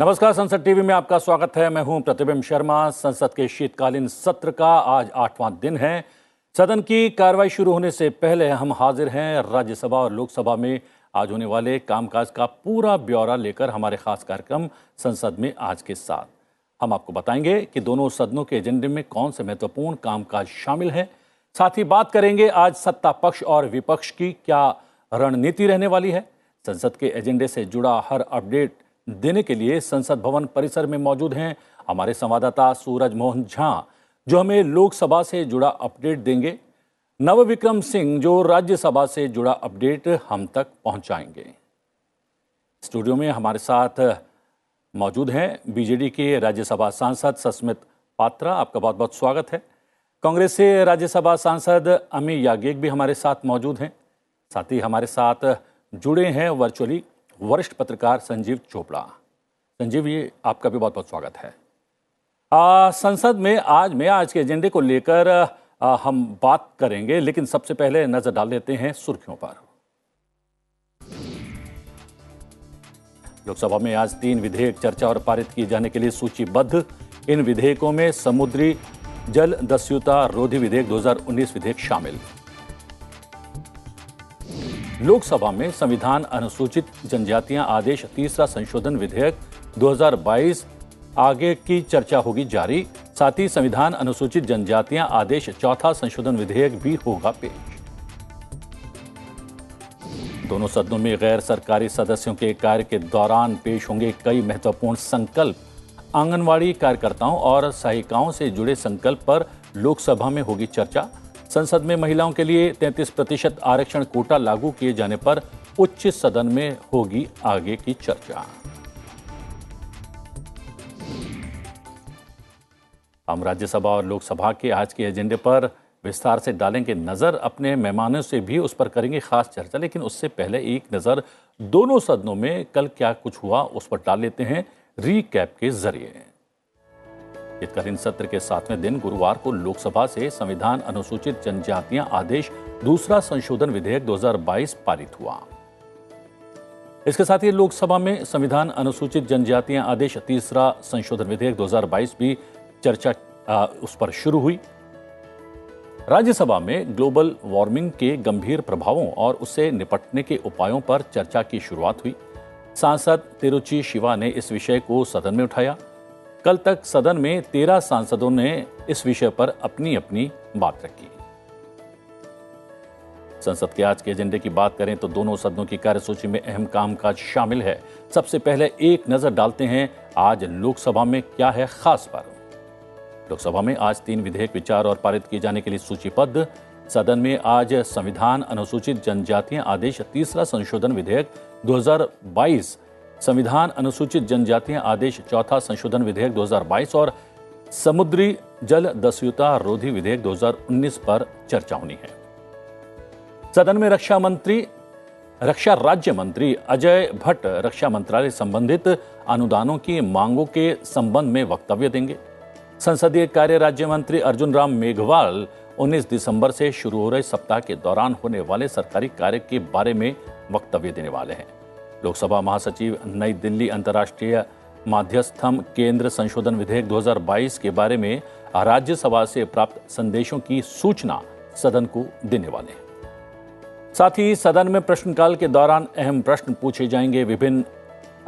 नमस्कार, संसद टीवी में आपका स्वागत है। मैं हूं प्रतिबिंब शर्मा। संसद के शीतकालीन सत्र का आज 8वां दिन है। सदन की कार्रवाई शुरू होने से पहले हम हाजिर हैं राज्यसभा और लोकसभा में आज होने वाले कामकाज का पूरा ब्यौरा लेकर हमारे खास कार्यक्रम संसद में आज के साथ। हम आपको बताएंगे कि दोनों सदनों के एजेंडे में कौन से महत्वपूर्ण कामकाज शामिल है। साथ ही बात करेंगे आज सत्ता पक्ष और विपक्ष की क्या रणनीति रहने वाली है। संसद के एजेंडे से जुड़ा हर अपडेट देने के लिए संसद भवन परिसर में मौजूद हैं हमारे संवाददाता सूरज मोहन झा, जो हमें लोकसभा से जुड़ा अपडेट देंगे। नव विक्रम सिंह, जो राज्यसभा से जुड़ा अपडेट हम तक पहुंचाएंगे। स्टूडियो में हमारे साथ मौजूद हैं बीजेडी के राज्यसभा सांसद सस्मित पात्रा, आपका बहुत बहुत स्वागत है। कांग्रेस से राज्यसभा सांसद अमी याज्ञिक भी हमारे साथ मौजूद हैं। साथ ही हमारे साथ जुड़े हैं वर्चुअली वरिष्ठ पत्रकार संजीव चोपड़ा। संजीव, ये आपका भी बहुत बहुत स्वागत है। संसद में आज के एजेंडे को लेकर हम बात करेंगे, लेकिन सबसे पहले नजर डाल देते हैं सुर्खियों पर। लोकसभा में आज 3 विधेयक चर्चा और पारित किए जाने के लिए सूचीबद्ध। इन विधेयकों में समुद्री जल दस्युता रोधी विधेयक 2019 विधेयक शामिल। लोकसभा में संविधान अनुसूचित जनजातियां आदेश तीसरा संशोधन विधेयक 2022 आगे की चर्चा होगी जारी। साथ ही संविधान अनुसूचित जनजातियां आदेश चौथा संशोधन विधेयक भी होगा पेश। दोनों सदनों में गैर सरकारी सदस्यों के कार्य के दौरान पेश होंगे कई महत्वपूर्ण संकल्प। आंगनवाड़ी कार्यकर्ताओं और सहायिकाओं से जुड़े संकल्प पर लोकसभा में होगी चर्चा। संसद में महिलाओं के लिए 33% आरक्षण कोटा लागू किए जाने पर उच्च सदन में होगी आगे की चर्चा। हम राज्यसभा और लोकसभा के आज के एजेंडे पर विस्तार से डालेंगे नजर, अपने मेहमानों से भी उस पर करेंगे खास चर्चा। लेकिन उससे पहले एक नजर दोनों सदनों में कल क्या कुछ हुआ उस पर डाल लेते हैं रीकैप के जरिए। शीतकालीन सत्र के 7वें दिन गुरुवार को लोकसभा से संविधान अनुसूचित जनजातियां आदेश दूसरा संशोधन विधेयक 2022 पारित हुआ। इसके साथ ही लोकसभा में संविधान अनुसूचित जनजातियां आदेश तीसरा संशोधन विधेयक 2022 भी चर्चा उस पर शुरू हुई। राज्यसभा में ग्लोबल वार्मिंग के गंभीर प्रभावों और उससे निपटने के उपायों पर चर्चा की शुरुआत हुई। सांसद तिरुचि शिवा ने इस विषय को सदन में उठाया। कल तक सदन में 13 सांसदों ने इस विषय पर अपनी अपनी बात रखी। संसद के आज के एजेंडे की बात करें तो दोनों सदनों की कार्यसूची में अहम कामकाज शामिल है। सबसे पहले एक नजर डालते हैं आज लोकसभा में क्या है खास पर। लोकसभा में आज 3 विधेयक विचार और पारित किए जाने के लिए सूचीबद्ध। सदन में आज संविधान अनुसूचित जनजातियां आदेश तीसरा संशोधन विधेयक 2022, संविधान अनुसूचित जनजातियां आदेश चौथा संशोधन विधेयक 2022 और समुद्री जल दस्युता रोधी विधेयक 2019 पर चर्चा होनी है। सदन में रक्षा राज्य मंत्री अजय भट्ट रक्षा मंत्रालय संबंधित अनुदानों की मांगों के संबंध में वक्तव्य देंगे। संसदीय कार्य राज्य मंत्री अर्जुन राम मेघवाल 19 दिसंबर से शुरू हो रहे सप्ताह के दौरान होने वाले सरकारी कार्य के बारे में वक्तव्य देने वाले हैं। लोकसभा महासचिव नई दिल्ली अंतर्राष्ट्रीय माध्यस्थम केंद्र संशोधन विधेयक 2022 के बारे में राज्यसभा से प्राप्त संदेशों की सूचना सदन को देने वाले हैं। साथ ही सदन में प्रश्नकाल के दौरान अहम प्रश्न पूछे जाएंगे। विभिन्न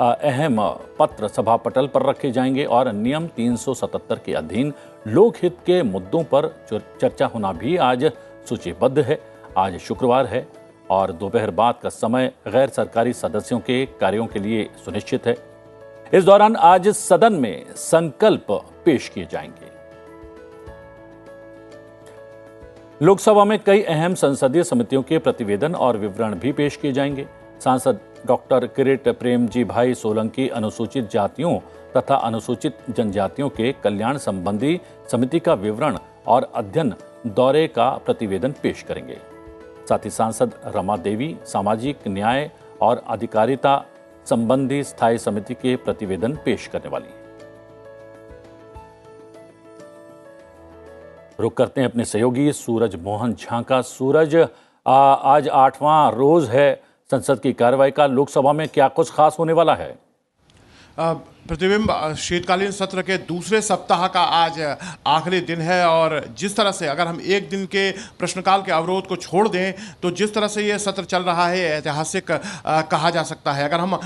अहम पत्र सभा पटल पर रखे जाएंगे और नियम 377 के अधीन लोकहित के मुद्दों पर चर्चा होना भी आज सूचीबद्ध है। आज शुक्रवार है और दोपहर बाद का समय गैर सरकारी सदस्यों के कार्यों के लिए सुनिश्चित है। इस दौरान आज सदन में संकल्प पेश किए जाएंगे। लोकसभा में कई अहम संसदीय समितियों के प्रतिवेदन और विवरण भी पेश किए जाएंगे। सांसद डॉक्टर किरीट प्रेमजी भाई सोलंकी अनुसूचित जातियों तथा अनुसूचित जनजातियों के कल्याण संबंधी समिति का विवरण और अध्ययन दौरे का प्रतिवेदन पेश करेंगे। साथ ही सांसद रमा देवी सामाजिक न्याय और अधिकारिता संबंधी स्थायी समिति के प्रतिवेदन पेश करने वाली है। रुक करते हैं अपने सहयोगी सूरज मोहन झा का। सूरज, आज 8वां रोज है संसद की कार्रवाई का। लोकसभा में क्या कुछ खास होने वाला है? प्रतिबिंब शीतकालीन सत्र के दूसरे सप्ताह का आज आखिरी दिन है और जिस तरह से अगर हम एक दिन के प्रश्नकाल के अवरोध को छोड़ दें तो जिस तरह से ये सत्र चल रहा है ऐतिहासिक कहा जा सकता है। अगर हम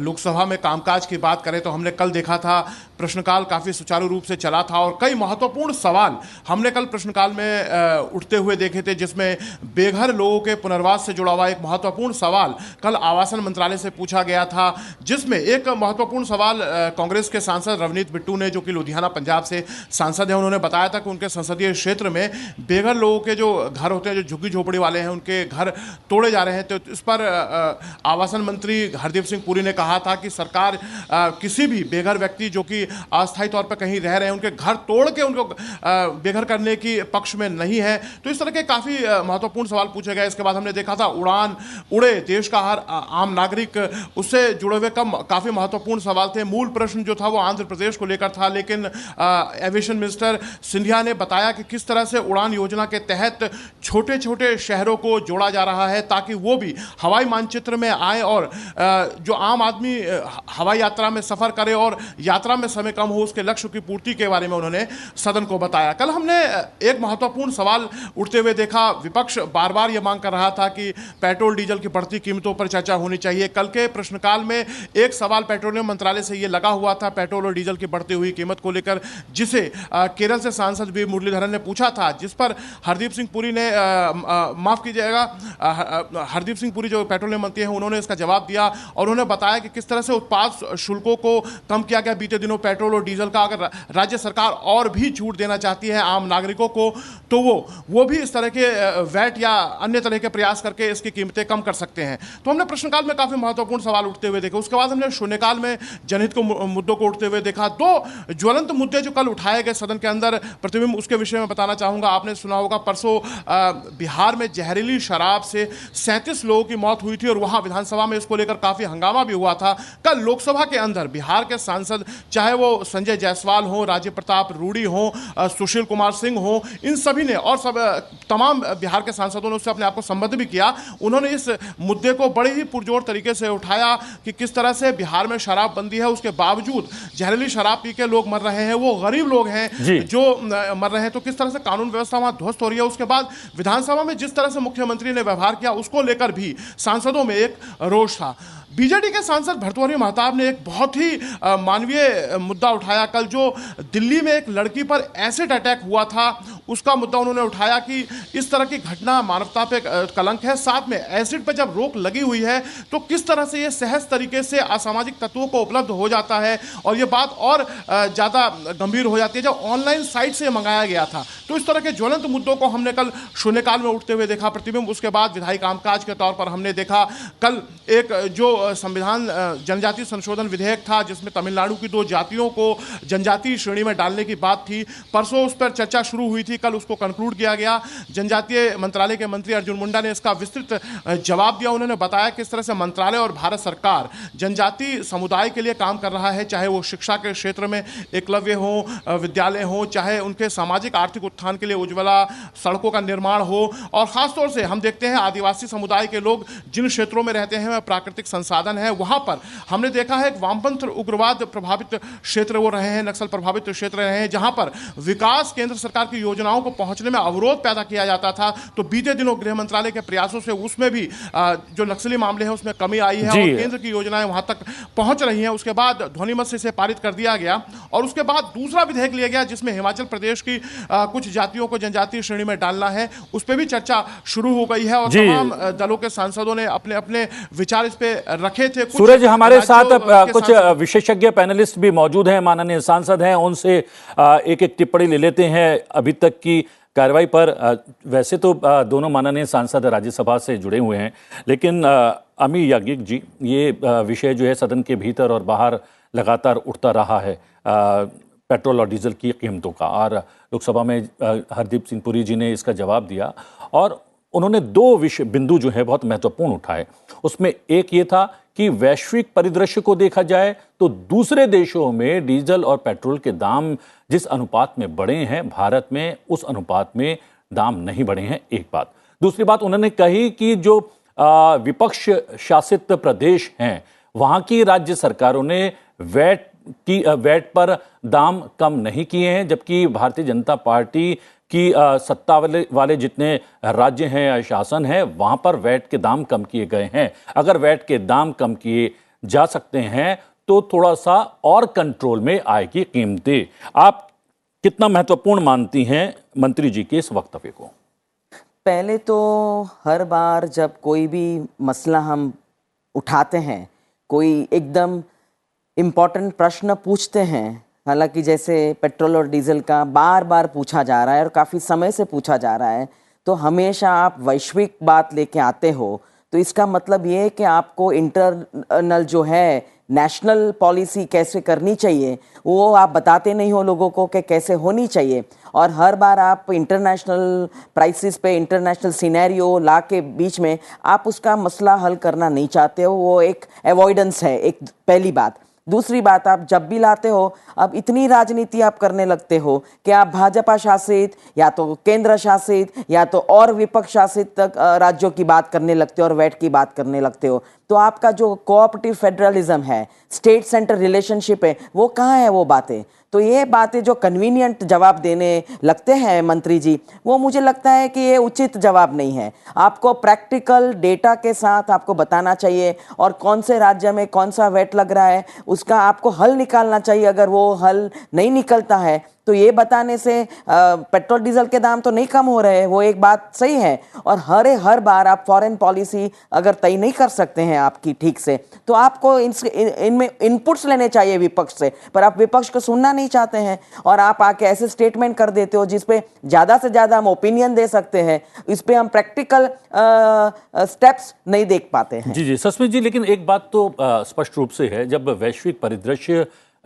लोकसभा में कामकाज की बात करें तो हमने कल देखा था प्रश्नकाल काफ़ी सुचारू रूप से चला था और कई महत्वपूर्ण सवाल हमने कल प्रश्नकाल में उठते हुए देखे थे, जिसमें बेघर लोगों के पुनर्वास से जुड़ा हुआ एक महत्वपूर्ण सवाल कल आवासन मंत्रालय से पूछा गया था, जिसमें एक महत्वपूर्ण सवाल कांग्रेस के सांसद रवनीत बिट्टू ने, जो कि लुधियाना पंजाब से सांसद हैं, उन्होंने बताया था कि उनके संसदीय क्षेत्र में बेघर लोगों के जो घर होते हैं, जो झुग्गी झोपड़ी वाले हैं, उनके घर तोड़े जा रहे हैं। तो इस पर आवासन मंत्री हरदीप सिंह पुरी ने कहा था कि सरकार किसी भी बेघर व्यक्ति जो कि अस्थायी तौर पर कहीं रह रहे हैं उनके घर तोड़ के उनको बेघर करने की पक्ष में नहीं है। तो इस तरह के काफ़ी महत्वपूर्ण सवाल पूछे गए। इसके बाद हमने देखा था उड़ान उड़े, देश का हर आम नागरिक, उससे जुड़े हुए काफ़ी महत्वपूर्ण सवाल थे। मूल प्रश्न जो था वो आंध्र प्रदेश को लेकर था, लेकिन एविएशन मिनिस्टर सिंधिया ने बताया कि किस तरह से उड़ान योजना के तहत छोटे छोटे शहरों को जोड़ा जा रहा है ताकि वो भी हवाई मानचित्र में आए और जो आम आदमी हवाई यात्रा में सफ़र करे और यात्रा में समय कम हो, उसके लक्ष्य की पूर्ति के बारे में उन्होंने सदन को बताया। कल हमने एक महत्वपूर्ण सवाल उठते हुए देखा। विपक्ष बार बार यह मांग कर रहा था कि पेट्रोल डीजल की बढ़ती कीमतों पर चर्चा होनी चाहिए। कल के प्रश्नकाल में एक सवाल पेट्रोलियम मंत्रालय से यह लगा हुआ था पेट्रोल और डीजल की बढ़ती हुई कीमत को लेकर, जिसे केरल से सांसद वी मुरलीधरन ने पूछा था, जिस पर हरदीप सिंह पुरी ने माफ कीजिएगा हरदीप सिंह पुरी जो पेट्रोलियम मंत्री हैं उन्होंने इसका जवाब दिया और उन्होंने बताया कि किस तरह से उत्पाद शुल्कों को कम किया गया बीते दिनों पेट्रोल और डीजल का। अगर राज्य सरकार और भी छूट देना चाहती है आम नागरिकों को तो वो भी इस तरह के वैट या अन्य तरह के प्रयास करके इसकी कीमतें कम कर सकते हैं। तो हमने प्रश्नकाल में काफी महत्वपूर्ण सवाल उठते हुए देखे। उसके बाद हमने शून्यकाल में जनहित को मुद्दों को उठते हुए देखा। दो ज्वलंत मुद्दे जो कल उठाए गए सदन के अंदर, प्रतिबिंब उसके विषय में बताना चाहूंगा। आपने सुना होगा परसों बिहार में जहरीली शराब से 37 लोगों की मौत हुई थी और वहां विधानसभा में इसको लेकर काफी हंगामा भी हुआ था। कल लोकसभा के अंदर बिहार के सांसद, चाहे वो संजय जायसवाल हो, राज्य प्रताप रूडी हो, सुशील कुमार सिंह हो, इन सभी ने और सब तमाम बिहार के सांसदों ने उससे अपने आप को संबद्ध भी किया। उन्होंने इस मुद्दे को बड़े ही पुरजोर तरीके से उठाया कि किस तरह से बिहार में शराबबंदी है, उसके बावजूद जहरीली शराब पी के लोग मर रहे हैं, वो गरीब लोग हैं जो मर रहे हैं। तो किस तरह से कानून व्यवस्था वहां ध्वस्त हो रही है। उसके बाद विधानसभा में जिस तरह से मुख्यमंत्री ने व्यवहार किया उसको लेकर भी सांसदों में एक रोष था। बीजेडी के सांसद भर्तृहरि महताब ने एक बहुत ही मानवीय मुद्दा उठाया। कल जो दिल्ली में एक लड़की पर एसिड अटैक हुआ था उसका मुद्दा उन्होंने उठाया कि इस तरह की घटना मानवता पे कलंक है। साथ में एसिड पर जब रोक लगी हुई है तो किस तरह से ये सहज तरीके से असामाजिक तत्वों को उपलब्ध हो जाता है और ये बात और ज़्यादा गंभीर हो जाती है जब ऑनलाइन साइट से मंगाया गया था। तो इस तरह के ज्वलंत मुद्दों को हमने कल शून्यकाल में उठते हुए देखा। प्रतिबिंब उसके बाद विधायी कामकाज के तौर पर हमने देखा कल एक जो संविधान जनजाति संशोधन विधेयक था जिसमें तमिलनाडु की 2 जातियों को जनजातीय श्रेणी में डालने की बात थी। परसों उस पर चर्चा शुरू हुई थी, कल उसको कंक्लूड किया गया। जनजातीय मंत्रालय के मंत्री अर्जुन मुंडा ने इसका विस्तृत जवाब दिया। उन्होंने बताया किस तरह से मंत्रालय और भारत सरकार जनजातीय समुदाय के लिए काम कर रहा है, चाहे वो शिक्षा के क्षेत्र में एकलव्य हो, विद्यालय हो, चाहे उनके सामाजिक आर्थिक उत्थान के लिए उज्ज्वला, सड़कों का निर्माण हो। और खासतौर से हम देखते हैं आदिवासी समुदाय के लोग जिन क्षेत्रों में रहते हैं वह प्राकृतिक संसाधन है, वहां पर हमने देखा है कि वामपंथ उग्रवाद प्रभावित क्षेत्र वो रहे हैं, नक्सल प्रभावित क्षेत्र रहे हैं, जहां पर विकास केंद्र सरकार की योजनाओं को पहुंचने में अवरोध पैदा किया जाता था। तो बीते दिनों गृह मंत्रालय के प्रयासों से उसमें भी जो नक्सली मामले हैं उसमें कमी आई है और केंद्र की योजनाएं वहां तक पहुंच रही हैं। उसके बाद ध्वनिमत से इसे पारित कर दिया गया और उसके बाद दूसरा विधेयक लिया गया जिसमें हिमाचल प्रदेश की कुछ जातियों को जनजातीय श्रेणी में डालना है, उस पर भी चर्चा शुरू हो गई है और तमाम दलों के सांसदों ने अपने अपने विचार इस पे रखे थे। सूरज, हमारे साथ कुछ विशेषज्ञ पैनलिस्ट भी मौजूद हैं, माननीय सांसद हैं, उनसे एक एक टिप्पणी ले लेते हैं अभी तक की कार्रवाई पर। वैसे तो दोनों माननीय सांसद राज्यसभा से जुड़े हुए हैं, लेकिन अमी याज्ञिक जी, ये विषय जो है सदन के भीतर और बाहर लगातार उठता रहा है पेट्रोल और डीजल की कीमतों का, और लोकसभा में हरदीप सिंह पुरी जी ने इसका जवाब दिया और उन्होंने 2 विषय बिंदु जो है बहुत महत्वपूर्ण उठाए। उसमें एक ये था कि वैश्विक परिदृश्य को देखा जाए तो दूसरे देशों में डीजल और पेट्रोल के दाम जिस अनुपात में बढ़े हैं, भारत में उस अनुपात में दाम नहीं बढ़े हैं, एक बात। दूसरी बात उन्होंने कही कि जो विपक्ष शासित प्रदेश हैं वहां की राज्य सरकारों ने वैट की वैट पर दाम कम नहीं किए हैं, जबकि भारतीय जनता पार्टी की सत्ता वाले जितने राज्य हैं या शासन है वहां पर वैट के दाम कम किए गए हैं। अगर वैट के दाम कम किए जा सकते हैं तो थोड़ा सा और कंट्रोल में आएगी कीमतें। आप कितना महत्वपूर्ण मानती हैं मंत्री जी के इस वक्तव्य को? पहले तो हर बार जब कोई भी मसला हम उठाते हैं, कोई एकदम इम्पोर्टेंट प्रश्न पूछते हैं, हालांकि जैसे पेट्रोल और डीजल का बार बार पूछा जा रहा है और काफ़ी समय से पूछा जा रहा है, तो हमेशा आप वैश्विक बात लेके आते हो, तो इसका मतलब ये है कि आपको इंटरनल जो है नेशनल पॉलिसी कैसे करनी चाहिए वो आप बताते नहीं हो लोगों को कि कैसे होनी चाहिए। और हर बार आप इंटरनेशनल प्राइसेस पे इंटरनेशनल सिनेरियो ला के बीच में आप उसका मसला हल करना नहीं चाहते हो, वो एक अवॉइडेंस है, एक पहली बात। दूसरी बात, आप जब भी लाते हो अब इतनी राजनीति आप करने लगते हो कि आप भाजपा शासित या तो केंद्र शासित या तो और विपक्ष शासित तक राज्यों की बात करने लगते हो और वैट की बात करने लगते हो। तो आपका जो कोऑपरेटिव फेडरलिज्म है, स्टेट सेंटर रिलेशनशिप है, वो कहाँ है वो बातें? तो ये बातें जो कन्वीनियंट जवाब देने लगते हैं मंत्री जी, वो मुझे लगता है कि ये उचित जवाब नहीं है। आपको प्रैक्टिकल डेटा के साथ आपको बताना चाहिए और कौन से राज्य में कौन सा वैट लग रहा है उसका आपको हल निकालना चाहिए। अगर वो हल नहीं निकलता है तो ये बताने से पेट्रोल डीजल के दाम तो नहीं कम हो रहे हैं, वो एक बात सही है। और हर बार आप फॉरेन पॉलिसी अगर तय नहीं कर सकते हैं आपकी ठीक से, तो आपको इनमें इनपुट्स लेने चाहिए विपक्ष से, पर आप विपक्ष को सुनना नहीं चाहते हैं और आप आके ऐसे स्टेटमेंट कर देते हो जिसपे ज़्यादा से ज़्यादा हम ओपिनियन दे सकते हैं, इस पर हम प्रैक्टिकल स्टेप्स नहीं देख पाते हैं। जी सस्मित जी, लेकिन एक बात तो स्पष्ट रूप से है, जब वैश्विक परिदृश्य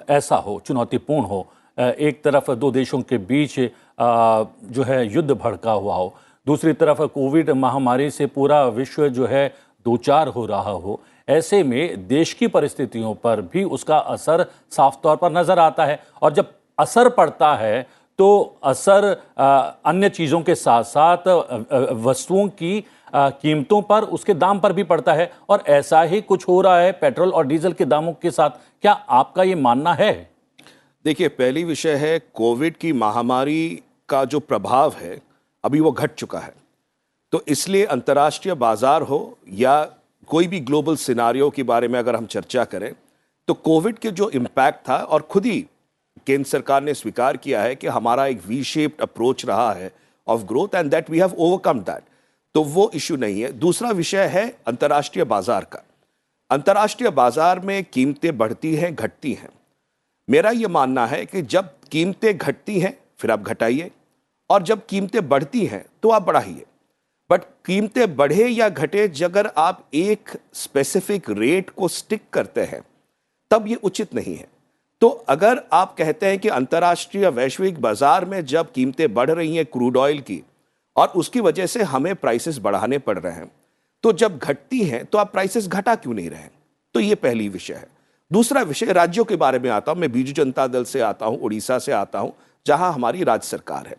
ऐसा हो, चुनौतीपूर्ण हो, एक तरफ दो देशों के बीच जो है युद्ध भड़का हुआ हो, दूसरी तरफ कोविड महामारी से पूरा विश्व जो है दो चार हो रहा हो, ऐसे में देश की परिस्थितियों पर भी उसका असर साफ तौर पर नजर आता है। और जब असर पड़ता है तो असर अन्य चीज़ों के साथ साथ वस्तुओं की कीमतों पर, उसके दाम पर भी पड़ता है। और ऐसा ही कुछ हो रहा है पेट्रोल और डीजल के दामों के साथ। क्या आपका ये मानना है? देखिए, पहली विषय है कोविड की महामारी का जो प्रभाव है अभी वो घट चुका है। तो इसलिए अंतर्राष्ट्रीय बाजार हो या कोई भी ग्लोबल सिनारियो के बारे में अगर हम चर्चा करें तो कोविड के जो इम्पैक्ट था, और खुद ही केंद्र सरकार ने स्वीकार किया है कि हमारा एक वी शेप्ड अप्रोच रहा है of growth and that we have overcome that, तो वो इश्यू नहीं है। दूसरा विषय है अंतर्राष्ट्रीय बाजार का। अंतर्राष्ट्रीय बाजार में कीमतें बढ़ती हैं, घटती हैं। मेरा ये मानना है कि जब कीमतें घटती हैं फिर आप घटाइए, और जब कीमतें बढ़ती हैं तो आप बढ़ाइए। बट कीमतें बढ़े या घटे, अगर आप एक स्पेसिफिक रेट को स्टिक करते हैं तब ये उचित नहीं है। तो अगर आप कहते हैं कि अंतर्राष्ट्रीय वैश्विक बाजार में जब कीमतें बढ़ रही हैं क्रूड ऑयल की, और उसकी वजह से हमें प्राइसेस बढ़ाने पड़ रहे हैं, तो जब घटती हैं तो आप प्राइसेस घटा क्यों नहीं रहे हैं? तो ये पहली विषय है। दूसरा विषय राज्यों के बारे में आता हूं। मैं बीजू जनता दल से आता हूं, उड़ीसा से आता हूं, जहां हमारी राज्य सरकार है।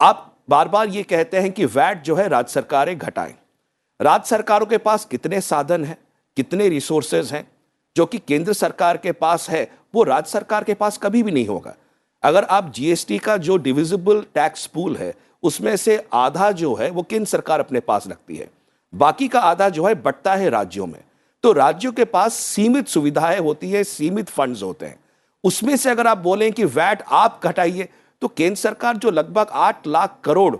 आप बार बार ये कहते हैं कि वैट जो है राज्य सरकारें घटाएं। राज्य सरकारों के पास कितने साधन हैं, कितने रिसोर्सेज हैं जो कि केंद्र सरकार के पास है, वो राज्य सरकार के पास कभी भी नहीं होगा। अगर आप जीएसटी का जो डिविजिबल टैक्स पूल है उसमें से आधा जो है वो केंद्र सरकार अपने पास रखती है, बाकी का आधा जो है बंटता है राज्यों में। तो राज्यों के पास सीमित सुविधाएं होती है, सीमित फंड्स होते हैं। उसमें से अगर आप बोलें कि वैट आप घटाइए, तो केंद्र सरकार जो लगभग 8 लाख करोड़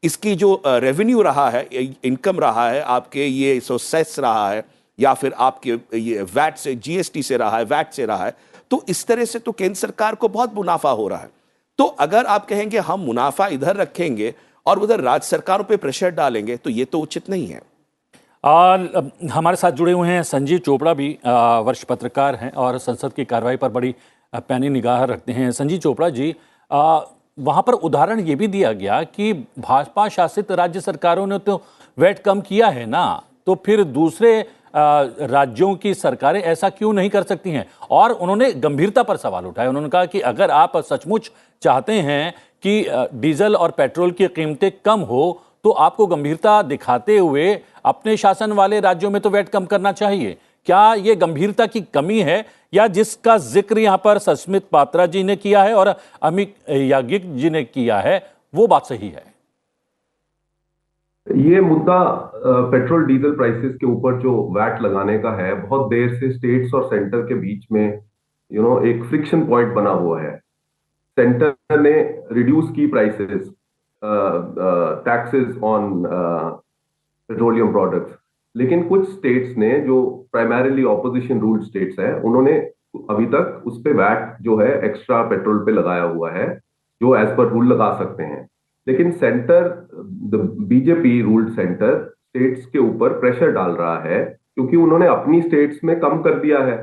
इसकी जो रेवेन्यू रहा है, इनकम रहा है, आपके ये सेस रहा है, या फिर आपके ये वैट से, जीएसटी से रहा है, वैट से रहा है, तो इस तरह से तो केंद्र सरकार को बहुत मुनाफा हो रहा है। तो अगर आप कहेंगे हम मुनाफा इधर रखेंगे और उधर राज्य सरकारों पे प्रेशर डालेंगे, तो ये तो उचित नहीं है। हमारे साथ जुड़े हुए हैं संजीव चोपड़ा भी, वरिष्ठ पत्रकार हैं और संसद की कार्रवाई पर बड़ी पैनी निगाह रखते हैं। संजीव चोपड़ा जी, वहाँ पर उदाहरण ये भी दिया गया कि भाजपा शासित राज्य सरकारों ने तो वैट कम किया है ना, तो फिर दूसरे राज्यों की सरकारें ऐसा क्यों नहीं कर सकती हैं? और उन्होंने गंभीरता पर सवाल उठाया। उन्होंने कहा कि अगर आप सचमुच चाहते हैं कि डीजल और पेट्रोल की कीमतें कम हो, तो आपको गंभीरता दिखाते हुए अपने शासन वाले राज्यों में तो वैट कम करना चाहिए। क्या ये गंभीरता की कमी है या जिसका जिक्र यहाँ पर सस्मित पात्रा जी ने किया है और अमित याज्ञिक जी ने किया है वो बात सही है? ये मुद्दा पेट्रोल डीजल प्राइसेस के ऊपर जो वैट लगाने का है, बहुत देर से स्टेट्स और सेंटर के बीच में एक फ्रिक्शन पॉइंट बना हुआ है। सेंटर ने रिड्यूस की prices, taxes on petroleum products, लेकिन कुछ स्टेट्स ने जो प्राइमरीली ऑपोजिशन रूल्ड स्टेट्स हैं, उन्होंने अभी तक उस पे वैट जो है एक्स्ट्रा पेट्रोल पे लगाया हुआ है, जो एज पर रूल लगा सकते हैं। लेकिन centre, BJP ruled centre states के ऊपर प्रेशर डाल रहा है क्योंकि उन्होंने अपनी स्टेट्स में कम कर दिया है।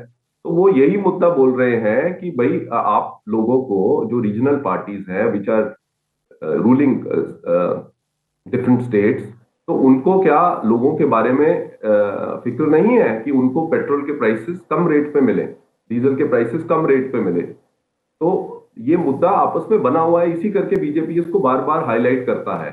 तो वो यही मुद्दा बोल रहे हैं कि भाई आप लोगों को, जो रीजनल पार्टीज हैं which are ruling different states, तो उनको क्या लोगों के बारे में फिक्र नहीं है कि उनको पेट्रोल के प्राइसेस कम रेट पे मिले, डीजल के प्राइसेस कम रेट पे मिले। तो ये मुद्दा आपस में बना हुआ है, इसी करके बीजेपी इसको बार बार हाईलाइट करता है,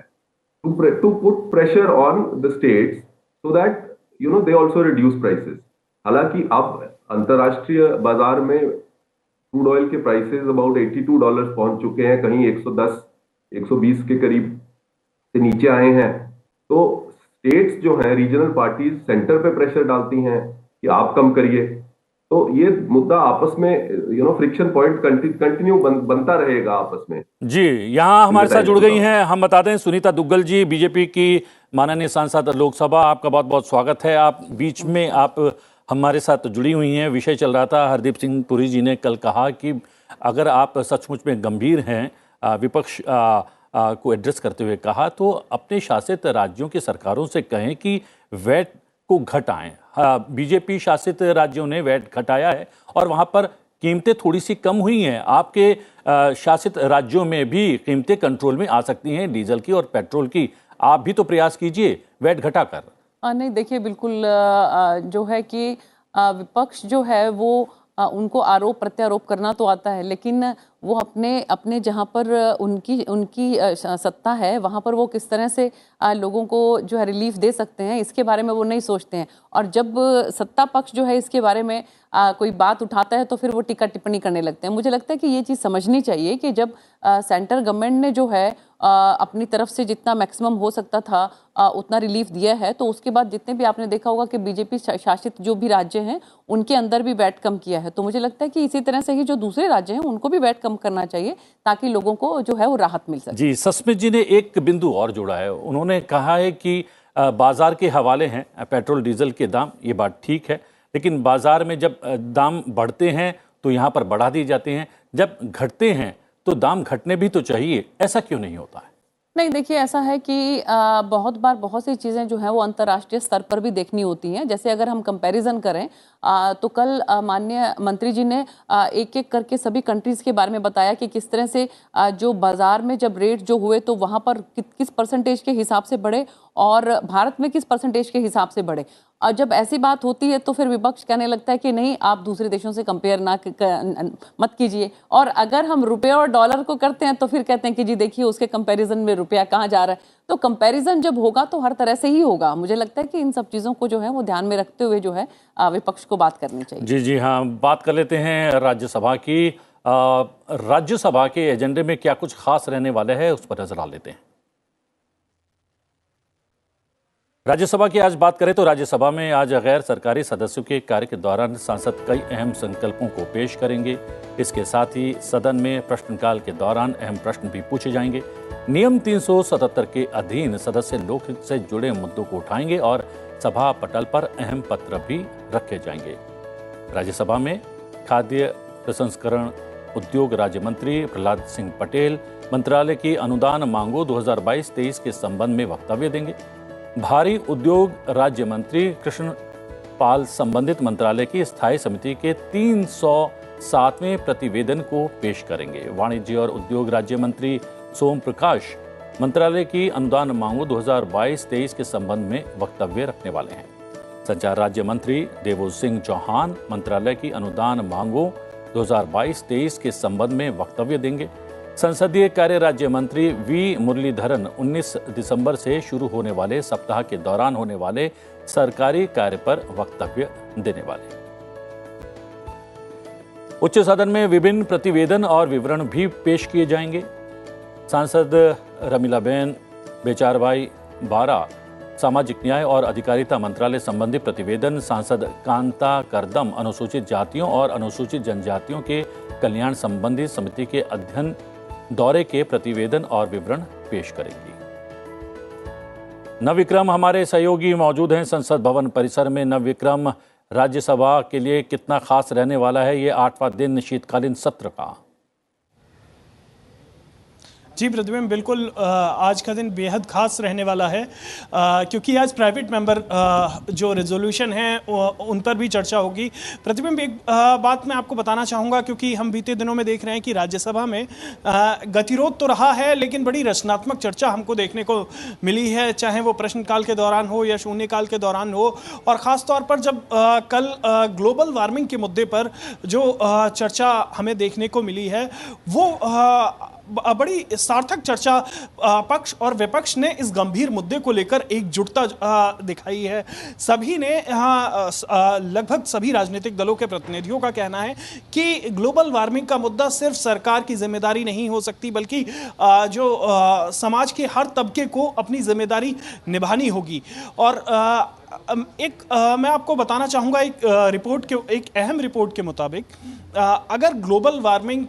to put pressure on the states so that they also reduce prices. हालांकि अब अंतरराष्ट्रीय बाजार में क्रूड ऑयल के प्राइसेस अबाउट $82 पहुंच चुके हैं, कहीं 110 120 के करीब से नीचे आए हैं। तो स्टेट्स जो हैं, रीजनल पार्टीज सेंटर पे प्रेशर डालती हैं कि आप कम करिए। तो ये मुद्दा आपस में फ्रिक्शन पॉइंट कंटिन्यू बनता रहेगा आपस में। जी, यहाँ हमारे साथ जुड़ गई हैं, हम बता दें, सुनीता दुग्गल जी, बीजेपी की माननीय सांसद लोकसभा। आपका बहुत बहुत स्वागत है। आप बीच में आप हमारे साथ जुड़ी हुई हैं। विषय चल रहा था, हरदीप सिंह पुरी जी ने कल कहा कि अगर आप सचमुच में गंभीर हैं, विपक्ष को एड्रेस करते हुए कहा, तो अपने शासित राज्यों की सरकारों से कहें कि वैट को घटाएं। बीजेपी शासित राज्यों ने वैट घटाया है और वहां पर कीमतें थोड़ी सी कम हुई हैं। आपके शासित राज्यों में भी कीमतें कंट्रोल में आ सकती हैं डीजल की और पेट्रोल की। आप भी तो प्रयास कीजिए वैट घटाकर। नहीं, देखिए, बिल्कुल जो है कि विपक्ष जो है वो उनको आरोप प्रत्यारोप करना तो आता है, लेकिन वो अपने जहाँ पर उनकी सत्ता है वहाँ पर वो किस तरह से लोगों को जो है रिलीफ दे सकते हैं, इसके बारे में वो नहीं सोचते हैं। और जब सत्ता पक्ष जो है इसके बारे में कोई बात उठाता है तो फिर वो टीका टिप्पणी करने लगते हैं। मुझे लगता है कि ये चीज़ समझनी चाहिए कि जब सेंट्रल गवर्नमेंट ने जो है अपनी तरफ से जितना मैक्सिमम हो सकता था उतना रिलीफ दिया है, तो उसके बाद जितने भी आपने देखा होगा कि बीजेपी शासित जो भी राज्य हैं उनके अंदर भी वैट कम किया है। तो मुझे लगता है कि इसी तरह से ही जो दूसरे राज्य हैं उनको भी वैट कम करना चाहिए ताकि लोगों को जो है वो राहत मिल सके। जी, सस्मित जी ने एक बिंदु और जोड़ा है। उन्होंने कहा है कि बाजार के हवाले हैं पेट्रोल डीजल के दाम, ये बात ठीक है, लेकिन बाजार में जब दाम बढ़ते हैं तो यहाँ पर बढ़ा दिए जाते हैं, जब घटते हैं तो दाम घटने भी तो चाहिए। ऐसा क्यों नहीं होता है? नहीं, देखिए, ऐसा है कि बहुत बार बहुत सी चीज़ें जो हैं वो अंतर्राष्ट्रीय स्तर पर भी देखनी होती हैं। जैसे अगर हम कंपैरिजन करें तो कल माननीय मंत्री जी ने एक एक करके सभी कंट्रीज़ के बारे में बताया कि किस तरह से जो बाज़ार में जब रेट जो हुए तो वहाँ पर किस परसेंटेज के हिसाब से बढ़े और भारत में किस परसेंटेज के हिसाब से बढ़े। और जब ऐसी बात होती है तो फिर विपक्ष कहने लगता है कि नहीं, आप दूसरे देशों से कंपेयर मत कीजिए। और अगर हम रुपये और डॉलर को करते हैं तो फिर कहते हैं कि जी देखिए उसके कंपैरिजन में रुपया कहाँ जा रहा है। तो कंपैरिजन जब होगा तो हर तरह से ही होगा। मुझे लगता है कि इन सब चीज़ों को जो है वो ध्यान में रखते हुए जो है विपक्ष को बात करनी चाहिए। जी हाँ, बात कर लेते हैं राज्यसभा की। राज्यसभा के एजेंडे में क्या कुछ खास रहने वाले हैं उस पर नजर डाल लेते हैं। राज्यसभा की आज बात करें तो राज्यसभा में आज गैर सरकारी सदस्यों के कार्य के दौरान सांसद कई अहम संकल्पों को पेश करेंगे। इसके साथ ही सदन में प्रश्नकाल के दौरान अहम प्रश्न भी पूछे जाएंगे। नियम 377 के अधीन सदस्य लोकहित से जुड़े मुद्दों को उठाएंगे और सभा पटल पर अहम पत्र भी रखे जाएंगे। राज्यसभा में खाद्य प्रसंस्करण उद्योग राज्य मंत्री प्रहलाद सिंह पटेल मंत्रालय की अनुदान मांगों 2022-23 के संबंध में वक्तव्य देंगे। भारी उद्योग राज्य मंत्री कृष्ण पाल संबंधित मंत्रालय की स्थायी समिति के 307वें प्रतिवेदन को पेश करेंगे। वाणिज्य और उद्योग राज्य मंत्री सोम प्रकाश मंत्रालय की अनुदान मांगों 2022-23 के संबंध में वक्तव्य रखने वाले हैं। संचार राज्य मंत्री देवोज सिंह चौहान मंत्रालय की अनुदान मांगों 2022-23 के संबंध में वक्तव्य देंगे। संसदीय कार्य राज्य मंत्री वी मुरलीधरन 19 दिसंबर से शुरू होने वाले सप्ताह के दौरान होने वाले सरकारी कार्य पर वक्तव्य देने वाले। उच्च सदन में विभिन्न प्रतिवेदन और विवरण भी पेश किए जाएंगे। सांसद रमीलाबेन बेचारभाई बारा सामाजिक न्याय और अधिकारिता मंत्रालय संबंधी प्रतिवेदन, सांसद कांता करदम अनुसूचित जातियों और अनुसूचित जनजातियों के कल्याण संबंधी समिति के अध्ययन दौरे के प्रतिवेदन और विवरण पेश करेंगी। नवविक्रम हमारे सहयोगी मौजूद हैं संसद भवन परिसर में। नवविक्रम, राज्यसभा के लिए कितना खास रहने वाला है ये 8वां दिन शीतकालीन सत्र का? जी प्रतिबिंब, बिल्कुल आज का दिन बेहद खास रहने वाला है क्योंकि आज प्राइवेट मेंबर जो रेजोल्यूशन है उन पर भी चर्चा होगी। प्रतिबिंब, एक बात मैं आपको बताना चाहूँगा क्योंकि हम बीते दिनों में देख रहे हैं कि राज्यसभा में गतिरोध तो रहा है लेकिन बड़ी रचनात्मक चर्चा हमको देखने को मिली है, चाहे वो प्रश्नकाल के दौरान हो या शून्यकाल के दौरान हो। और ख़ास तौर पर जब कल ग्लोबल वार्मिंग के मुद्दे पर जो चर्चा हमें देखने को मिली है वो बड़ी सार्थक चर्चा पक्ष और विपक्ष ने इस गंभीर मुद्दे को लेकर एकजुटता दिखाई है। सभी ने लगभग सभी राजनीतिक दलों के प्रतिनिधियों का कहना है कि ग्लोबल वार्मिंग का मुद्दा सिर्फ सरकार की जिम्मेदारी नहीं हो सकती बल्कि जो समाज के हर तबके को अपनी जिम्मेदारी निभानी होगी। और मैं आपको बताना चाहूँगा एक अहम रिपोर्ट के मुताबिक अगर ग्लोबल वार्मिंग